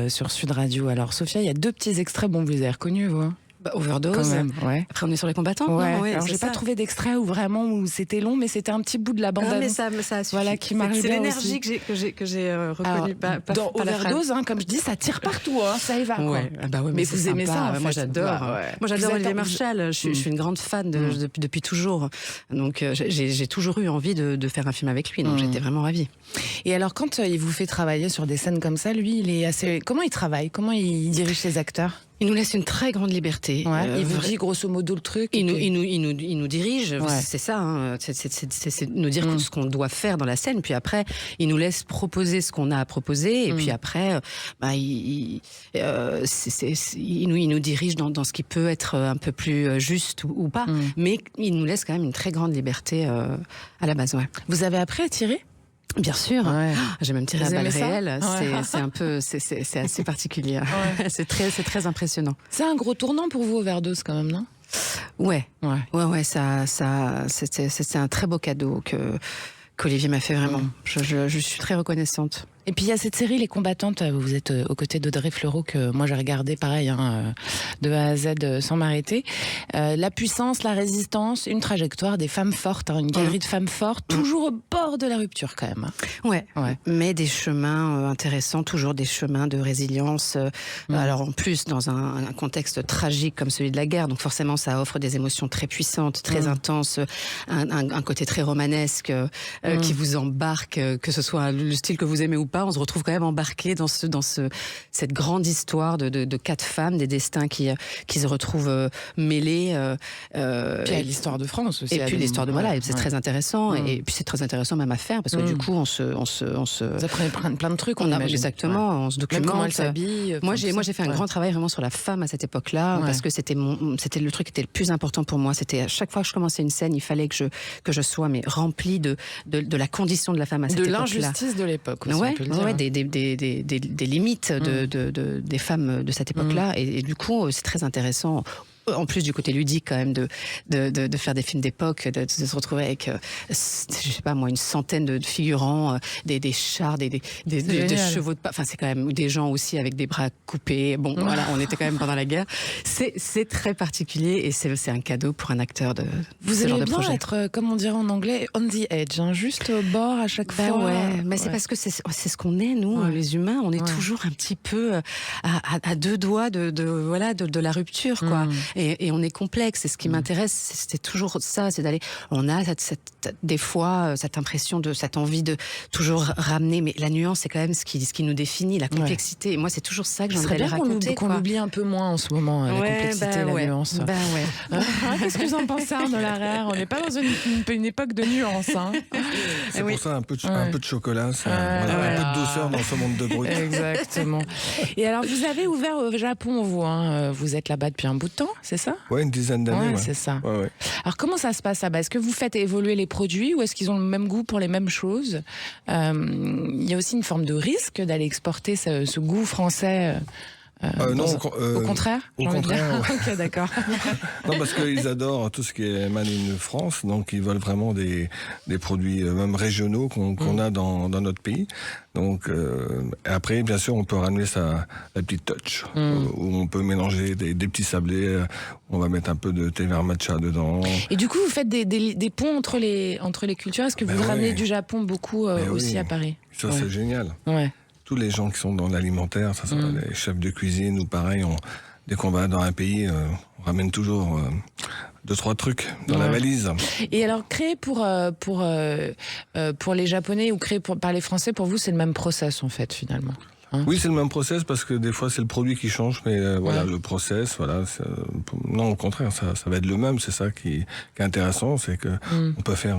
sur Sud Radio. Alors, Sophia, il y a 2 petits extraits. Bon, vous les avez reconnus, vous, hein? Overdose. Quand même, ouais. Après, on est sur les combattants. Ouais. Non, ouais, alors, j'ai pas trouvé d'extrait où c'était long, mais c'était un petit bout de la bande. mais ça a suffi. Voilà, qui marche C'est bien l'énergie aussi. que j'ai reconnue. Dans Overdose, hein, comme je dis, ça tire partout, hein, ça y va. Quoi. Ouais. mais vous aimez ça, en fait. Moi, j'adore. Bah, ouais. Moi, j'adore Vous êtes Olivier un- Marchal. Je suis une grande fan depuis toujours. Donc, j'ai toujours eu envie de faire un film avec lui. Donc, j'étais vraiment ravie. Et alors, quand il vous fait travailler sur des scènes comme ça, lui, il est assez. Comment il travaille? Comment il dirige ses acteurs? Il nous laisse une très grande liberté. Ouais, il vous dit grosso modo le truc. Il nous dirige, Ouais. c'est ça, hein, c'est nous dire ce qu'on doit faire dans la scène, puis après, il nous laisse proposer ce qu'on a à proposer, et puis après, il nous dirige dans ce qui peut être un peu plus juste ou pas, mais il nous laisse quand même une très grande liberté à la base. Ouais. Vous avez appris à tirer? Bien sûr, Ouais. j'ai même tiré Vous à balles aimez ça? réelles, Ouais. c'est un peu, c'est assez particulier, c'est très impressionnant. C'est un gros tournant pour vous, Overdose, quand même, non? Ouais. Ouais. Ouais, c'était un très beau cadeau qu'Olivier m'a fait vraiment. Je suis très reconnaissante. Et puis il y a cette série Les Combattantes, vous êtes aux côtés d'Audrey Fleurot, que moi j'ai regardé pareil, de A à Z sans m'arrêter. La puissance, la résistance, une trajectoire des femmes fortes, une galerie de femmes fortes, toujours au bord de la rupture quand même. Ouais. Ouais. Mais des chemins intéressants, toujours des chemins de résilience. Alors en plus, dans un contexte tragique comme celui de la guerre, donc forcément ça offre des émotions très puissantes, très intenses, un côté très romanesque qui vous embarque, que ce soit le style que vous aimez ou pas, on se retrouve quand même embarqué dans cette grande histoire de 4 femmes, des destins qui se retrouvent mêlés. Puis il y a l'histoire de France aussi. Et puis l'histoire de voilà, c'est Ouais. très intéressant. Et puis c'est très intéressant même à faire parce que du coup on se Vous apprenez plein de trucs, on on a imagine. exactement, Ouais. on se Même documente. comment elle s'habille. Moi, enfin, tout j'ai ça. fait un Ouais. grand travail vraiment sur la femme à cette époque-là, Ouais. parce que c'était le truc qui était le plus important pour moi. C'était à chaque fois que je commençais une scène, il fallait que je sois remplie de la condition de la femme à cette De époque-là. l'injustice de l'époque aussi, Ouais, on peut le dire. ouais, des limites des femmes de cette époque-là, et du coup, c'est très intéressant. En plus du côté ludique quand même de faire des films d'époque, de se retrouver avec je sais pas moi une centaine de figurants, des chars, des chevaux de pas, enfin c'est quand même des gens aussi avec des bras coupés. Bon voilà, on était quand même pendant la guerre. C'est très particulier et c'est un cadeau pour un acteur de Vous ce genre aimez de bien projet. être, comme on dirait en anglais, on the edge, hein, juste au bord à chaque Ben fois. ouais, mais c'est parce que c'est ce qu'on est nous, Ouais. les humains. On est Ouais. toujours un petit peu à 2 doigts de la rupture, quoi. Et on est complexe. Et ce qui m'intéresse, c'était toujours ça, c'est d'aller. On a des fois cette impression cette envie de toujours ramener, mais la nuance, c'est quand même ce qui nous définit, la complexité. Et moi, c'est toujours ça que Ce j'aimerais serait les bien qu'on raconter. qu'on quoi. l'oublie un peu moins en ce moment, la complexité, la nuance. Ben ouais. Qu'est-ce que vous en pensez, Arnaud Larère? On n'est pas dans une époque de nuance. Hein. C'est oui. pour ça un peu de chocolat, ça, Ouais, voilà, ouais. un peu de douceur dans ce monde de brut. Exactement. Et alors, vous avez ouvert au Japon, vous. Hein. Vous êtes là-bas depuis un bout de temps, c'est ça? Ouais, une dizaine d'années. Ouais, Ouais, c'est ça. Ouais, ouais. Alors, comment ça se passe là-bas? Est-ce que vous faites évoluer les produits ou est-ce qu'ils ont le même goût pour les mêmes choses? Il y a aussi une forme de risque d'aller exporter ce goût français. Non, au contraire, au j'ai envie de dire. contraire, Ok, d'accord. Non, parce qu'ils adorent tout ce qui est Made in France, donc ils veulent vraiment des produits même régionaux qu'on a dans notre pays. Donc après, bien sûr, on peut ramener la petite touch, où on peut mélanger des petits sablés, on va mettre un peu de thé vert matcha dedans. Et du coup, vous faites des ponts entre les cultures. Est-ce que vous Ben ramenez ouais. du Japon beaucoup Mais aussi oui. à Paris? Ça, Ouais. c'est génial. Ouais. Tous les gens qui sont dans l'alimentaire, ça soit les chefs de cuisine ou pareil, dès qu'on va dans un pays, on ramène toujours 2-3 trucs dans la valise. Et alors, créer pour les Japonais ou créer par les Français, pour vous, c'est le même process en fait, finalement. Hein. Oui, c'est le même process parce que des fois c'est le produit qui change, mais voilà, le process, voilà. Non, au contraire, ça va être le même. C'est ça qui est intéressant, c'est que on peut faire,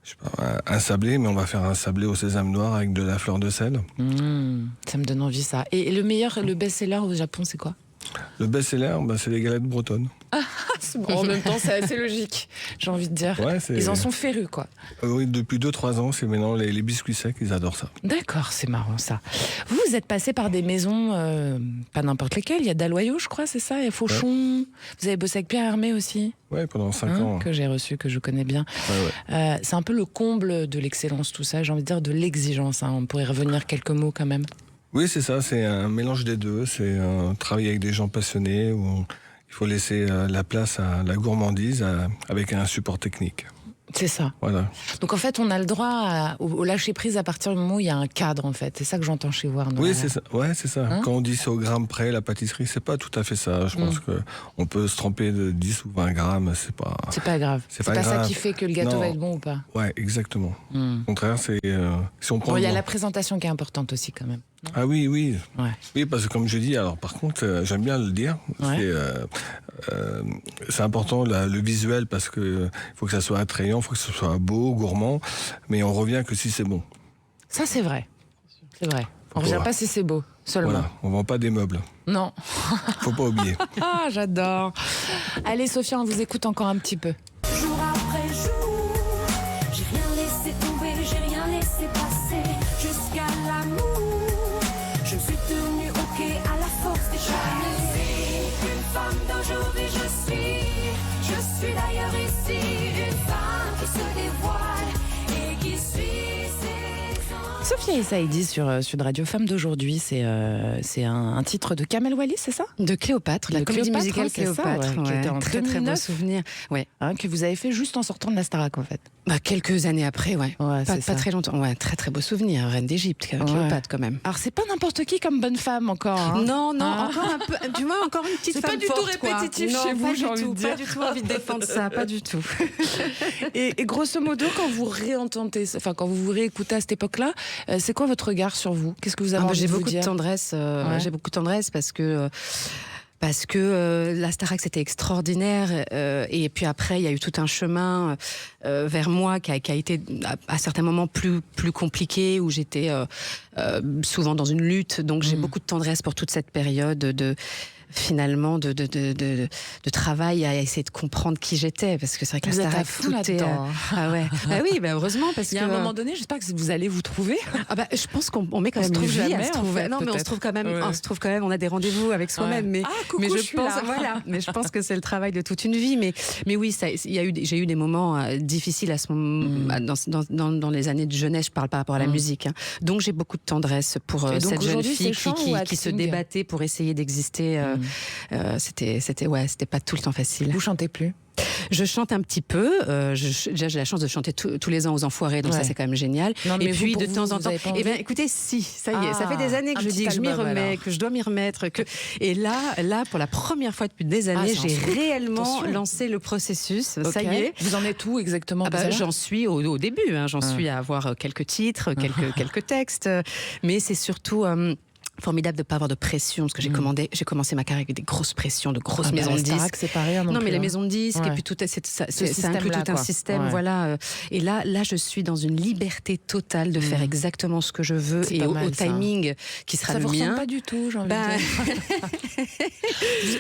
je sais pas, un sablé, mais on va faire un sablé au sésame noir avec de la fleur de sel. Ça me donne envie ça. Et le best-seller au Japon, c'est quoi? Le best-seller, c'est les galettes bretonnes. En même temps, c'est assez logique, j'ai envie de dire. Ouais, ils en sont férus, quoi. Oui, depuis 2-3 ans, c'est maintenant les biscuits secs, ils adorent ça. D'accord, c'est marrant ça. Vous êtes passé par des maisons, pas n'importe lesquelles. Il y a Dalloyau, je crois, c'est ça. Il y a Fauchon. Ouais. Vous avez bossé avec Pierre Hermé aussi. Oui, pendant 5 ans. Que j'ai reçu, que je connais bien. Ouais. C'est un peu le comble de l'excellence, tout ça. J'ai envie de dire de l'exigence. On pourrait revenir quelques mots quand même. Oui, c'est ça. C'est un mélange des deux. C'est travailler avec des gens passionnés où il faut laisser la place à la gourmandise avec un support technique. C'est ça. Voilà. Donc en fait, on a le droit au lâcher prise à partir du moment où il y a un cadre, en fait. C'est ça que j'entends chez vous, Arnaud. Oui, c'est ça. Ouais, c'est ça. Quand on dit c'est au gramme près, la pâtisserie, c'est pas tout à fait ça. Je pense que on peut se tromper de 10 ou 20 grammes, c'est pas grave. C'est pas ça qui fait que le gâteau va être bon ou pas. Ouais, exactement. Au contraire, c'est si on prend. Il y a la présentation qui est importante aussi, quand même. Non? Ah oui. Ouais. Oui, parce que comme je dis, alors par contre, j'aime bien le dire. Ouais. C'est important le visuel parce que faut que ça soit attrayant, faut que ce soit beau, gourmand, mais on revient que si c'est bon. Ça c'est vrai. C'est vrai. On revient pas si c'est beau seulement. Voilà, on vend pas des meubles. Non. Faut pas oublier. Ah, j'adore. Allez Sophia, on vous écoute encore un petit peu. Jour après jour, j'ai rien laissé tomber, j'ai rien laissé passer jusqu'à l'amour. Je suis tenue au quai à la force des choses. Une femme d'aujourd'hui, je suis d'ailleurs ici, une femme qui se dévoile et qui suit ses envies. Sophia et Saïdi sur Sud Radio, Femme d'aujourd'hui, c'est un titre de Kamel Wally, c'est ça? De Cléopâtre, la comédie musicale Cléopâtre, qui était en très 2009, très beau souvenir. Ouais. Que vous avez fait juste en sortant de la Starac en fait. Quelques années après, pas très longtemps. Ouais, très très beau souvenir, reine d'Égypte, Cléopâtre quand même. Alors c'est pas n'importe qui comme bonne femme encore. Hein. Non, encore un peu. Tu vois, encore une petite c'est femme pas du forte, tout répétitif quoi. chez Non, vous, j'ai envie de dire. Pas du tout envie de défendre ça, pas du tout. Et grosso modo, quand vous réentendez, enfin quand vous vous réécoutez à cette époque-là, c'est quoi votre regard sur vous? Qu'est-ce que vous avez envie de vous dire? J'ai beaucoup de tendresse parce que la Starac c'était extraordinaire et puis après il y a eu tout un chemin vers moi qui a été à certains moments plus compliqué où j'étais souvent dans une lutte, donc j'ai beaucoup de tendresse pour toute cette période de travail à essayer de comprendre qui j'étais, parce que c'est vrai que vous la Starac tout est oui, heureusement, parce qu'il y a un moment donné, j'espère que vous allez vous trouver. Je pense qu'on met quand même une vie à se trouver. Non, mais on se trouve quand même. On se trouve quand même. On a des rendez-vous avec soi-même. Mais je pense que c'est le travail de toute une vie. Mais oui, j'ai eu des moments difficiles à ce moment, dans les années de jeunesse. Je parle par rapport à la musique. Donc j'ai beaucoup de tendresse pour cette jeune fille qui se débattait pour essayer d'exister. C'était pas tout le temps facile. Vous chantez plus? Je chante un petit peu. J'ai la chance de chanter tous les ans aux Enfoirés, donc ça c'est quand même génial. Non, mais et puis de temps en temps, écoutez, ça y est, ça fait des années que je dis que je m'y remets, que je dois m'y remettre. Et là, pour la première fois depuis des années, j'ai réellement lancé le processus. Okay. Ça y est. Vous en êtes où exactement? J'en suis au début. J'en suis à avoir quelques titres, quelques textes, mais c'est surtout. Formidable de ne pas avoir de pression, parce que j'ai commencé ma carrière avec des grosses pressions, de grosses maisons de disques. C'est pas rien non, mais plus, les maisons de disques, et puis ça inclut tout un système, voilà. Et là, je suis dans une liberté totale de faire exactement ce que je veux et au timing qui sera le mien. Ça vous ressemble pas du tout, j'ai envie de dire.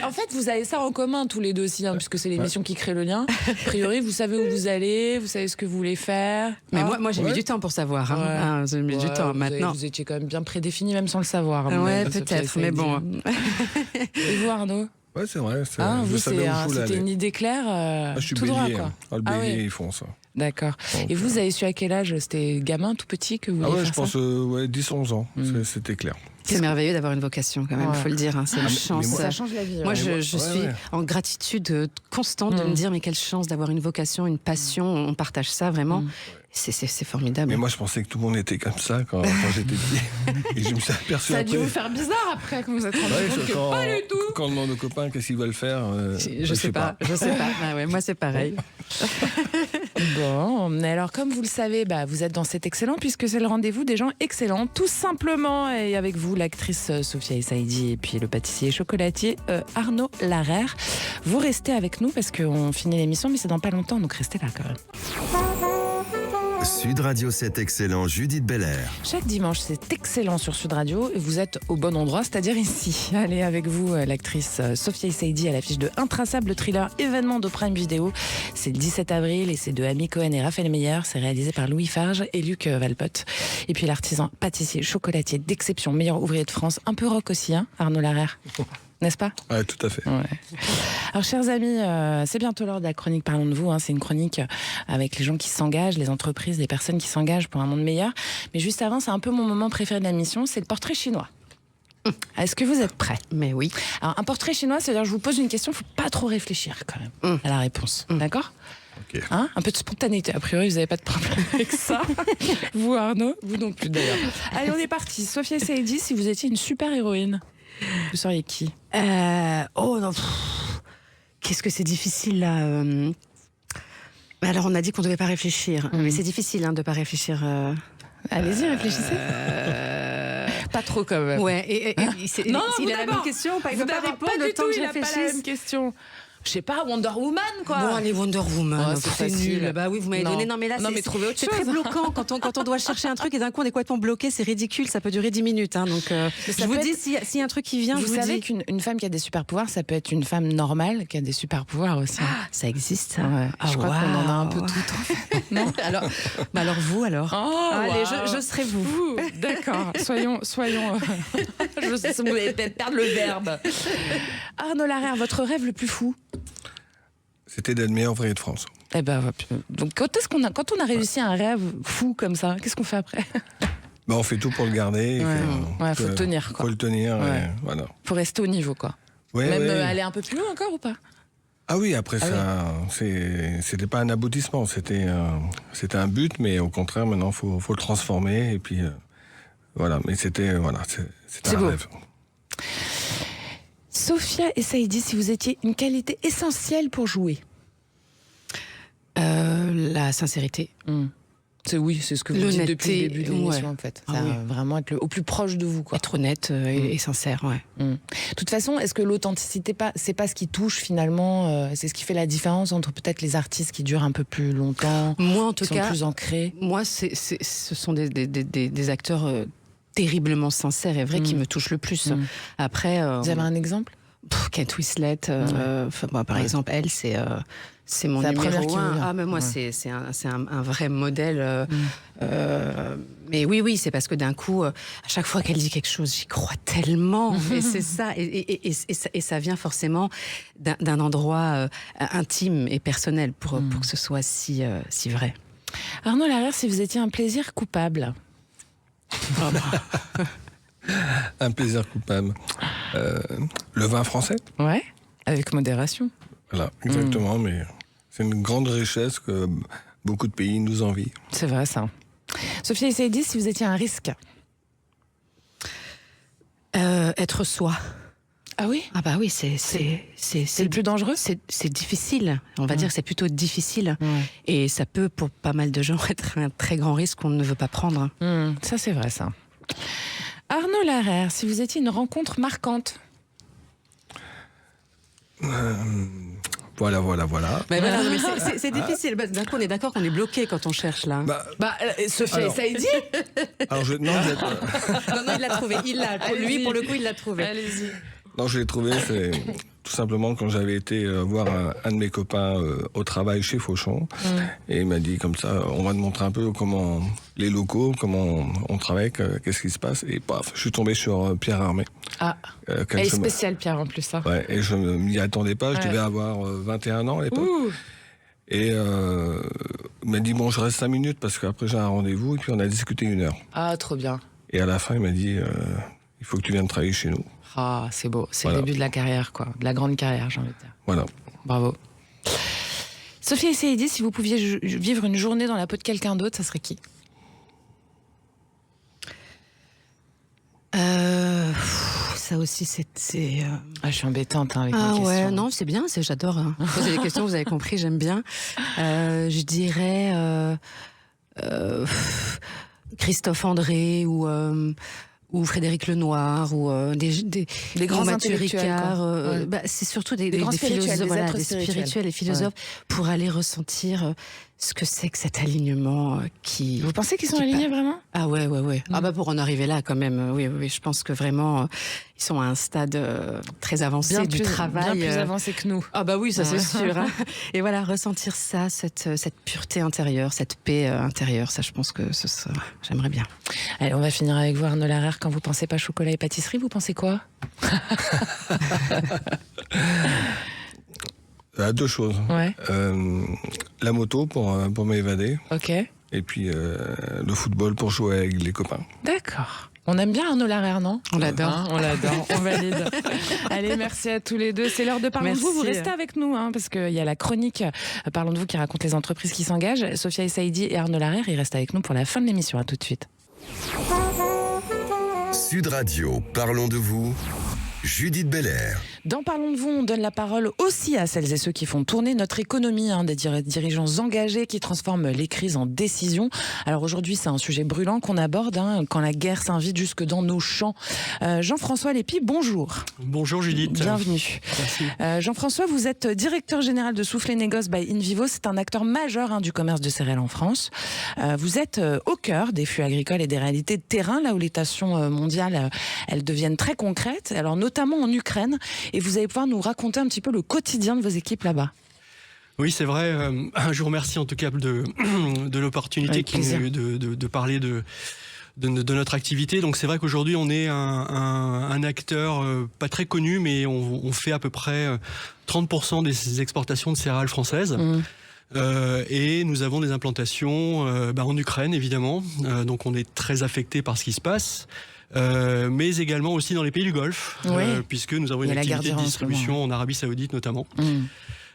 En fait, vous avez ça en commun tous les deux aussi, puisque c'est l'émission qui crée le lien. A priori, vous savez où vous allez, vous savez ce que vous voulez faire. Mais moi, j'ai mis du temps pour savoir. J'ai mis du temps maintenant. Vous étiez quand même bien prédéfini, même sans le savoir. Ouais, peut-être, mais bon. Et vous, Arnaud? Ouais, c'est vrai. C'était une idée claire. Je suis tout bélier. Droit, quoi. Le bélier, ils font ça. D'accord. Et vous avez su à quel âge? C'était gamin, tout petit, que vous vouliez faire ça? Je pense 10-11 ans. C'était clair. C'est merveilleux d'avoir une vocation, quand même, il faut le dire. C'est une chance. Ça change la vie. Moi, je suis en gratitude constante de me dire, mais quelle chance d'avoir une vocation, une passion. On partage ça, vraiment. C'est formidable. Mais moi, je pensais que tout le monde était comme ça quand j'étais petit. Et je me suis aperçu Ça a après. dû vous faire bizarre après quand vous êtes rendu compte que pas du tout. Quand on demande aux copains qu'est-ce qu'ils veulent faire, Je sais pas. Ah ouais, moi, c'est pareil. Bon, alors comme vous le savez, vous êtes dans cet excellent puisque c'est le rendez-vous des gens excellents, tout simplement. Et avec vous, l'actrice Sophia Essaidi et puis le pâtissier et chocolatier Arnaud Larère. Vous restez avec nous parce qu'on finit l'émission, mais c'est dans pas longtemps, donc restez là quand même. Sud Radio 7 Excellent, Judith Belair. Chaque dimanche, c'est excellent sur Sud Radio et vous êtes au bon endroit, c'est-à-dire ici. Allez, avec vous, l'actrice Sophia Essaidi à l'affiche de Intraçable, thriller événement de Prime Video. C'est le 17 avril et c'est de Amy Cohen et Raphaël Meyer. C'est réalisé par Louis Farge et Luc Valpote. Et puis l'artisan pâtissier, chocolatier d'exception, meilleur ouvrier de France, un peu rock aussi, hein, Arnaud Larère. N'est-ce pas ? Ouais, tout à fait. Ouais. Alors, chers amis, c'est bientôt l'heure de la chronique Parlons de vous. Hein. C'est une chronique avec les gens qui s'engagent, les entreprises, les personnes qui s'engagent pour un monde meilleur. Mais juste avant, c'est un peu mon moment préféré de la mission, c'est le portrait chinois. Est-ce que vous êtes prêts ? Mais oui. Alors, un portrait chinois, c'est-à-dire que je vous pose une question, il ne faut pas trop réfléchir quand même à la réponse. D'accord ? Ok. Hein, un peu de spontanéité. A priori, vous n'avez pas de problème avec ça. Vous, Arnaud, vous non plus d'ailleurs. Allez, on est parti. Sophia Essaidi, si vous étiez une super-héroïne, vous seriez qui ? Oh non. Qu'est-ce que c'est difficile là. Alors, on a dit qu'on ne devait pas réfléchir. Mais c'est difficile de ne pas réfléchir. Allez-y, réfléchissez. Pas trop quand même. Ouais, Non, il a la même question, il ne peut pas répondre le temps que je il a pas la réfléchisse. même question. Je sais pas, Wonder Woman, quoi. Bon, allez, Wonder Woman, Oh, c'est nul. facile. Bah oui, vous m'avez Non. donné. Non, mais là, Non, mais trouvez autre c'est très chose. bloquant quand on doit chercher un truc et d'un coup on est complètement bloqué. C'est ridicule, ça peut durer 10 minutes. Donc, je vous dis, s'il y a un truc qui vient, je Vous vous savez dis. qu'une femme qui a des super pouvoirs, ça peut être une femme normale qui a des super pouvoirs aussi. Ça existe, ça. Ouais. Je crois qu'on en a un peu waouh. toutes. En fait. Non. alors vous alors. Oh, Allez, waouh. je serai vous. Vous, d'accord. Soyons. Je sais, vous allez peut-être perdre le verbe. Arnaud Larère, votre rêve le plus fou ? C'était d'être meilleur ouvrier de France. Eh ben, donc quand on a réussi un rêve fou comme ça, qu'est-ce qu'on fait après ? Bah, on fait tout pour le garder. et Ouais. puis, Ouais, faut le tenir, quoi. Faut le tenir, Ouais. et voilà. Faut rester au niveau, quoi. Ouais, Même ouais. aller un peu plus loin encore ou pas ? Ah oui, après c'était pas un aboutissement, c'était un but, mais au contraire, maintenant, faut le transformer, et puis voilà. Mais c'était un beau. rêve. Sophia Essaidi, si vous étiez une qualité essentielle pour jouer ? La sincérité. C'est ce que vous dites depuis le début de l'émission, ouais. en fait. Ah Ça, oui. vraiment être au plus proche de vous, quoi. Être honnête et sincère, ouais. De toute façon, est-ce que l'authenticité, c'est pas ce qui touche finalement c'est ce qui fait la différence entre peut-être les artistes qui durent un peu plus longtemps, Moi, en tout qui cas, sont plus ancrés ? moi, ce sont des acteurs terriblement sincères et vrais qui me touchent le plus. Après, Vous avez un exemple ? Kate Winslet, par exemple, elle, c'est mon C'est la première numéro qui me vient. 1. Ah, mais moi, Ouais. c'est un vrai modèle. Mais oui, c'est parce que d'un coup, à chaque fois qu'elle dit quelque chose, j'y crois tellement. Et c'est ça. Et ça vient forcément d'un endroit intime et personnel pour que ce soit si vrai. Arnaud Larère, si vous étiez un plaisir coupable ? Un plaisir coupable. Le vin français, Ouais, avec modération. voilà, exactement, mais c'est une grande richesse que beaucoup de pays nous envient. C'est vrai, ça. Sophia Essaidi, si vous étiez un risque ? Être soi. Ah oui ? Ah bah oui, C'est le plus dangereux ? c'est difficile. On va dire que c'est plutôt difficile. Ouais. Et ça peut, pour pas mal de gens, être un très grand risque qu'on ne veut pas prendre. Ça, c'est vrai, ça. Arnaud Larère, si vous étiez une rencontre marquante ? Voilà. Mais voilà, mais c'est difficile. D'un coup, on est d'accord qu'on est bloqué quand on cherche là. Sophia alors- Essaidi ? Alors Non, il l'a trouvé. Lui, pour le coup, il l'a trouvé. Allez-y. Non, je l'ai trouvé, c'est tout simplement quand j'avais été voir un de mes copains au travail chez Fauchon. Et il m'a dit comme ça, on va te montrer un peu comment les locaux, comment on travaille, qu'est-ce qui se passe. Et paf, je suis tombé sur Pierre Armé. Ah, elle est spéciale, Pierre, en plus, ça. Ouais, et je ne m'y attendais pas, je Ouais. devais avoir 21 ans à l'époque. Ouh. Et il m'a dit, bon, je reste 5 minutes parce qu'après j'ai un rendez-vous. Et puis on a discuté 1 heure. Ah, trop bien. Et à la fin, il m'a dit, il faut que tu viennes travailler chez nous. Ah, c'est beau. C'est Voilà. le début de la carrière, quoi. De la grande carrière, j'ai envie de dire. Voilà. Bravo. Sophia et Saïdi, si vous pouviez vivre une journée dans la peau de quelqu'un d'autre, ça serait qui? Ça aussi, c'est. Je suis embêtante avec mes Ah questions. ouais, non, c'est bien, j'adore poser des questions, vous avez compris, j'aime bien. Je dirais Christophe André ou Frédéric Lenoir ou des grands Mathieu intellectuels, Ricard. ouais. C'est surtout des grands spirituels, philosophes, des êtres des spirituels et philosophes pour aller ressentir ce que c'est que cet alignement qui. Vous pensez qu'ils sont alignés vraiment? Ah ouais. Ah bah pour en arriver là quand même, oui, je pense que vraiment ils sont à un stade très avancé Bien du travail. Bien plus avancé que nous. Ah bah oui, ça c'est sûr. Hein. Et voilà, ressentir ça, cette pureté intérieure, cette paix intérieure, ça je pense que j'aimerais bien. Allez, on va finir avec vous, Arnaud Larère. Quand vous pensez pas chocolat et pâtisserie, vous pensez quoi? Deux choses. Ouais. La moto pour m'évader. Ok. Et puis le football pour jouer avec les copains. D'accord. On aime bien Arnaud Larère, non? On l'adore. Hein, on l'adore, on valide. Allez, merci à tous les deux. C'est l'heure de Parlons de vous. Vous restez avec nous, parce qu'il y a la chronique Parlons de vous qui raconte les entreprises qui s'engagent. Sophia et Saïdi et Arnaud Larère, ils restent avec nous pour la fin de l'émission. À tout de suite. Sud Radio, Parlons de vous, Judith Belair. Dans Parlons de vous, on donne la parole aussi à celles et ceux qui font tourner notre économie, des dirigeants engagés qui transforment les crises en décisions. Alors aujourd'hui, c'est un sujet brûlant qu'on aborde, quand la guerre s'invite jusque dans nos champs. Jean-François Lépy, bonjour. Bonjour Judith. Bienvenue. Merci. Jean-François, vous êtes directeur général de Soufflet Négoce by InVivo. C'est un acteur majeur du commerce de céréales en France. Vous êtes au cœur des flux agricoles et des réalités de terrain, là où les tensions mondiales, elles deviennent très concrètes, alors notamment en Ukraine. Et vous allez pouvoir nous raconter un petit peu le quotidien de vos équipes là-bas. Oui, c'est vrai. Je vous remercie en tout cas de l'opportunité de parler de notre activité. Donc c'est vrai qu'aujourd'hui on est un acteur pas très connu, mais on fait à peu près 30% des exportations de céréales françaises. Et nous avons des implantations en Ukraine évidemment. Donc on est très affecté par ce qui se passe. Mais également aussi dans les pays du Golfe, puisque nous avons une activité de distribution en Arabie Saoudite notamment.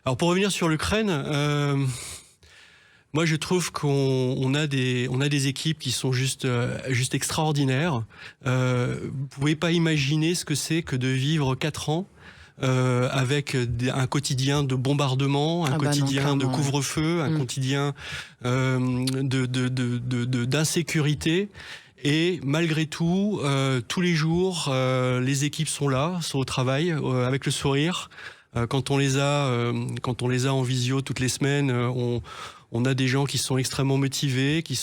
Alors pour revenir sur l'Ukraine, moi je trouve qu'on a des équipes qui sont juste extraordinaires. Vous pouvez pas imaginer ce que c'est que de vivre 4 ans avec un quotidien de bombardement, un quotidien de couvre-feu, un quotidien d'insécurité. Et malgré tout, tous les jours, les équipes sont là, sont au travail, avec le sourire. Quand on les a en visio toutes les semaines, on a des gens qui sont extrêmement motivés, qui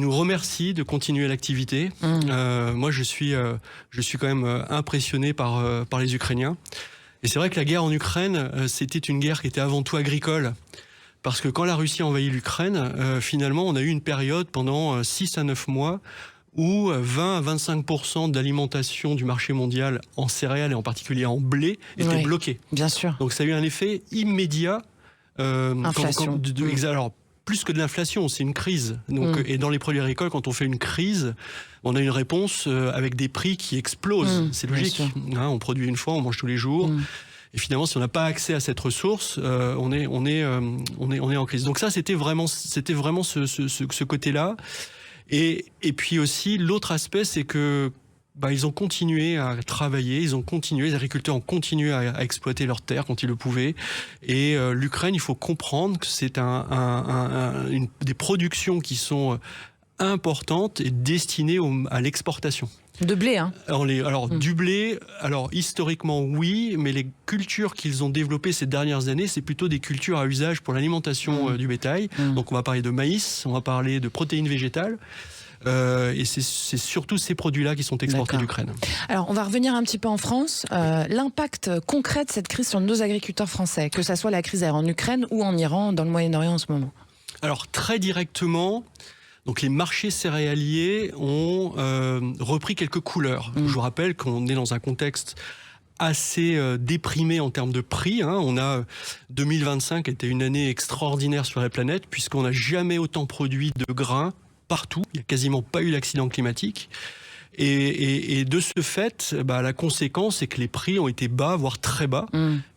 nous remercient de continuer l'activité. Moi, je suis quand même impressionné par les Ukrainiens. Et c'est vrai que la guerre en Ukraine, c'était une guerre qui était avant tout agricole. Parce que quand la Russie a envahi l'Ukraine, finalement, on a eu une période pendant 6 à 9 mois où 20 à 25% d'alimentation du marché mondial en céréales et en particulier en blé était bloquée. Bien sûr. Donc ça a eu un effet immédiat. Inflation. Alors, plus que de l'inflation, c'est une crise. Donc, et dans les produits agricoles, quand on fait une crise, on a une réponse avec des prix qui explosent. C'est logique. On produit une fois, on mange tous les jours. Et finalement, si on n'a pas accès à cette ressource, on est en crise. Donc ça, c'était vraiment ce côté-là. Et puis aussi, l'autre aspect, c'est que ils ont continué à travailler, les agriculteurs ont continué à exploiter leurs terres quand ils le pouvaient. Et l'Ukraine, il faut comprendre que c'est des productions qui sont importantes et destinées à l'exportation. De blé, Alors du blé, historiquement oui, mais les cultures qu'ils ont développées ces dernières années, c'est plutôt des cultures à usage pour l'alimentation du bétail. Donc on va parler de maïs, on va parler de protéines végétales. Et c'est surtout ces produits-là qui sont exportés d'Ukraine. Alors, on va revenir un petit peu en France. L'impact concret de cette crise sur nos agriculteurs français, que ça soit la crise en Ukraine ou en Iran, dans le Moyen-Orient en ce moment. Alors, très directement, donc les marchés céréaliers ont repris quelques couleurs. Je vous rappelle qu'on est dans un contexte assez déprimé en termes de prix. On a 2025 était une année extraordinaire sur la planète, puisqu'on n'a jamais autant produit de grains partout. Il n'y a quasiment pas eu d'accident climatique. Et de ce fait, la conséquence, c'est que les prix ont été bas, voire très bas,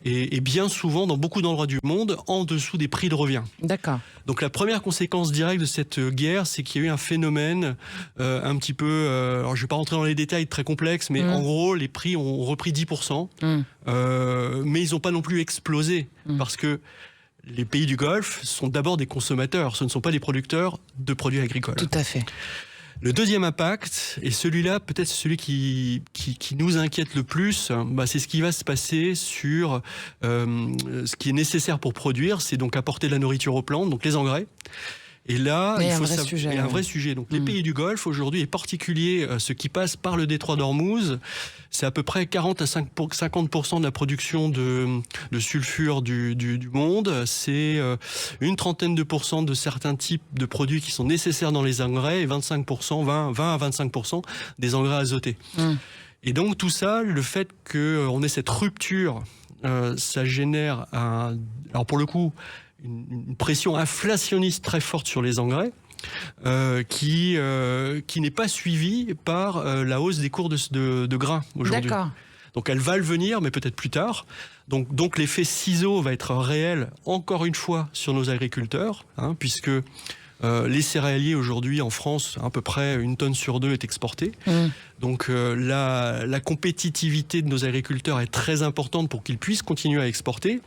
et bien souvent, dans beaucoup d'endroits du monde, en dessous des prix de revient. D'accord. Donc la première conséquence directe de cette guerre, c'est qu'il y a eu un phénomène un petit peu... alors je ne vais pas rentrer dans les détails très complexes, mais en gros, les prix ont repris 10%, mais ils n'ont pas non plus explosé, parce que les pays du Golfe sont d'abord des consommateurs, ce ne sont pas des producteurs de produits agricoles. Tout à fait. Le deuxième impact, et celui-là peut-être celui qui nous inquiète le plus, c'est ce qui va se passer sur ce qui est nécessaire pour produire, c'est donc apporter de la nourriture aux plantes, donc les engrais. Et là, il faut savoir, un vrai sujet. Donc, les pays du Golfe aujourd'hui, et particulier ce qui passe par le détroit d'Ormuz, c'est à peu près 40 à 50% de la production de sulfure du monde. C'est une trentaine de pourcents de certains types de produits qui sont nécessaires dans les engrais et 20 à 25% des engrais azotés. Et donc tout ça, le fait qu'on ait cette rupture, ça génère alors pour le coup, une pression inflationniste très forte sur les engrais, qui n'est pas suivie par la hausse des cours de grains aujourd'hui. D'accord. Donc elle va le venir, mais peut-être plus tard. Donc l'effet ciseau va être réel, encore une fois, sur nos agriculteurs, puisque les céréaliers aujourd'hui en France, à peu près 1 tonne sur 2 est exportée. Donc la compétitivité de nos agriculteurs est très importante pour qu'ils puissent continuer à exporter.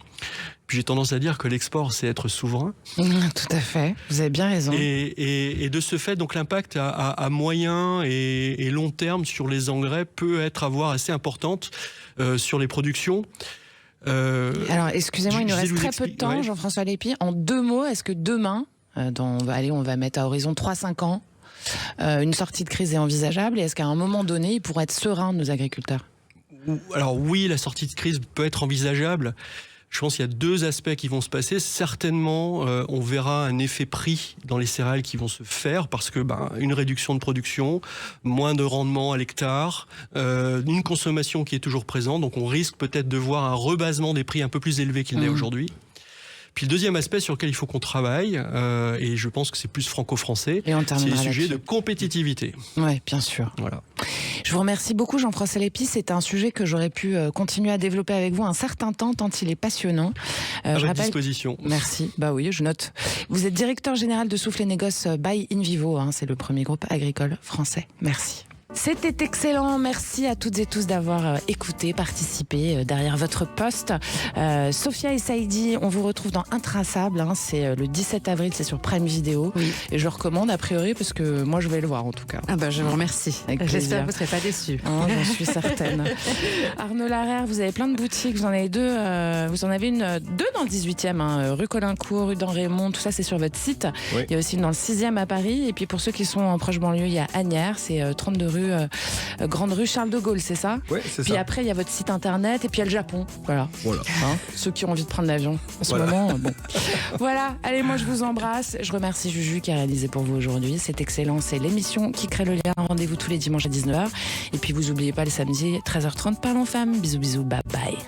Puis j'ai tendance à dire que l'export, c'est être souverain. Tout à fait, vous avez bien raison. Et de ce fait, donc l'impact à moyen et long terme sur les engrais peut avoir assez importante sur les productions. Alors, excusez-moi, il nous reste très peu de temps, Jean-François Lépy. En 2 mots, est-ce que demain, on va mettre à horizon 3-5 ans, une sortie de crise est envisageable, et est-ce qu'à un moment donné, ils pourraient être sereins, nos agriculteurs? Alors oui, la sortie de crise peut être envisageable. Je pense qu'il y a 2 aspects qui vont se passer. Certainement, on verra un effet prix dans les céréales qui vont se faire parce que une réduction de production, moins de rendement à l'hectare, une consommation qui est toujours présente. Donc on risque peut-être de voir un rebasement des prix un peu plus élevé qu'il n'est aujourd'hui. Puis le deuxième aspect sur lequel il faut qu'on travaille, et je pense que c'est plus franco-français, c'est le sujet de compétitivité. Oui, bien sûr. Voilà. Je vous remercie beaucoup, Jean-François Lépy. C'est un sujet que j'aurais pu continuer à développer avec vous un certain temps, tant il est passionnant. À votre disposition. Merci. Oui, je note. Vous êtes directeur général de Souffle et Négoce by InVivo. C'est le premier groupe agricole français. Merci. C'était excellent. Merci à toutes et tous d'avoir écouté, participé derrière votre poste. Sophia et Saïdi, on vous retrouve dans Intraçable. C'est le 17 avril, c'est sur Prime Video. Oui. Et je recommande a priori parce que moi je vais le voir en tout cas. Je vous remercie. J'espère que vous ne serez pas déçus. J'en suis certaine. Arnaud Larère, vous avez plein de boutiques. Vous en avez 2. Vous en avez 2 dans le 18e, rue Colincourt, rue d'Henri-Mont. Tout ça, c'est sur votre site. Oui. Il y a aussi une dans le 6e à Paris. Et puis pour ceux qui sont en proche banlieue, il y a Asnières, c'est 32 rue Grande Rue Charles de Gaulle, c'est ça? Oui, c'est ça. Puis après, il y a votre site internet et puis il y a le Japon. Voilà. Ceux qui ont envie de prendre l'avion en ce moment. Voilà. Allez, moi je vous embrasse. Je remercie Juju qui a réalisé pour vous aujourd'hui. C'est excellent. C'est l'émission qui crée le lien. Rendez-vous tous les dimanches à 19h. Et puis vous n'oubliez pas le samedi 13h30 Parlons Femmes. Bisous, bisous. Bye bye.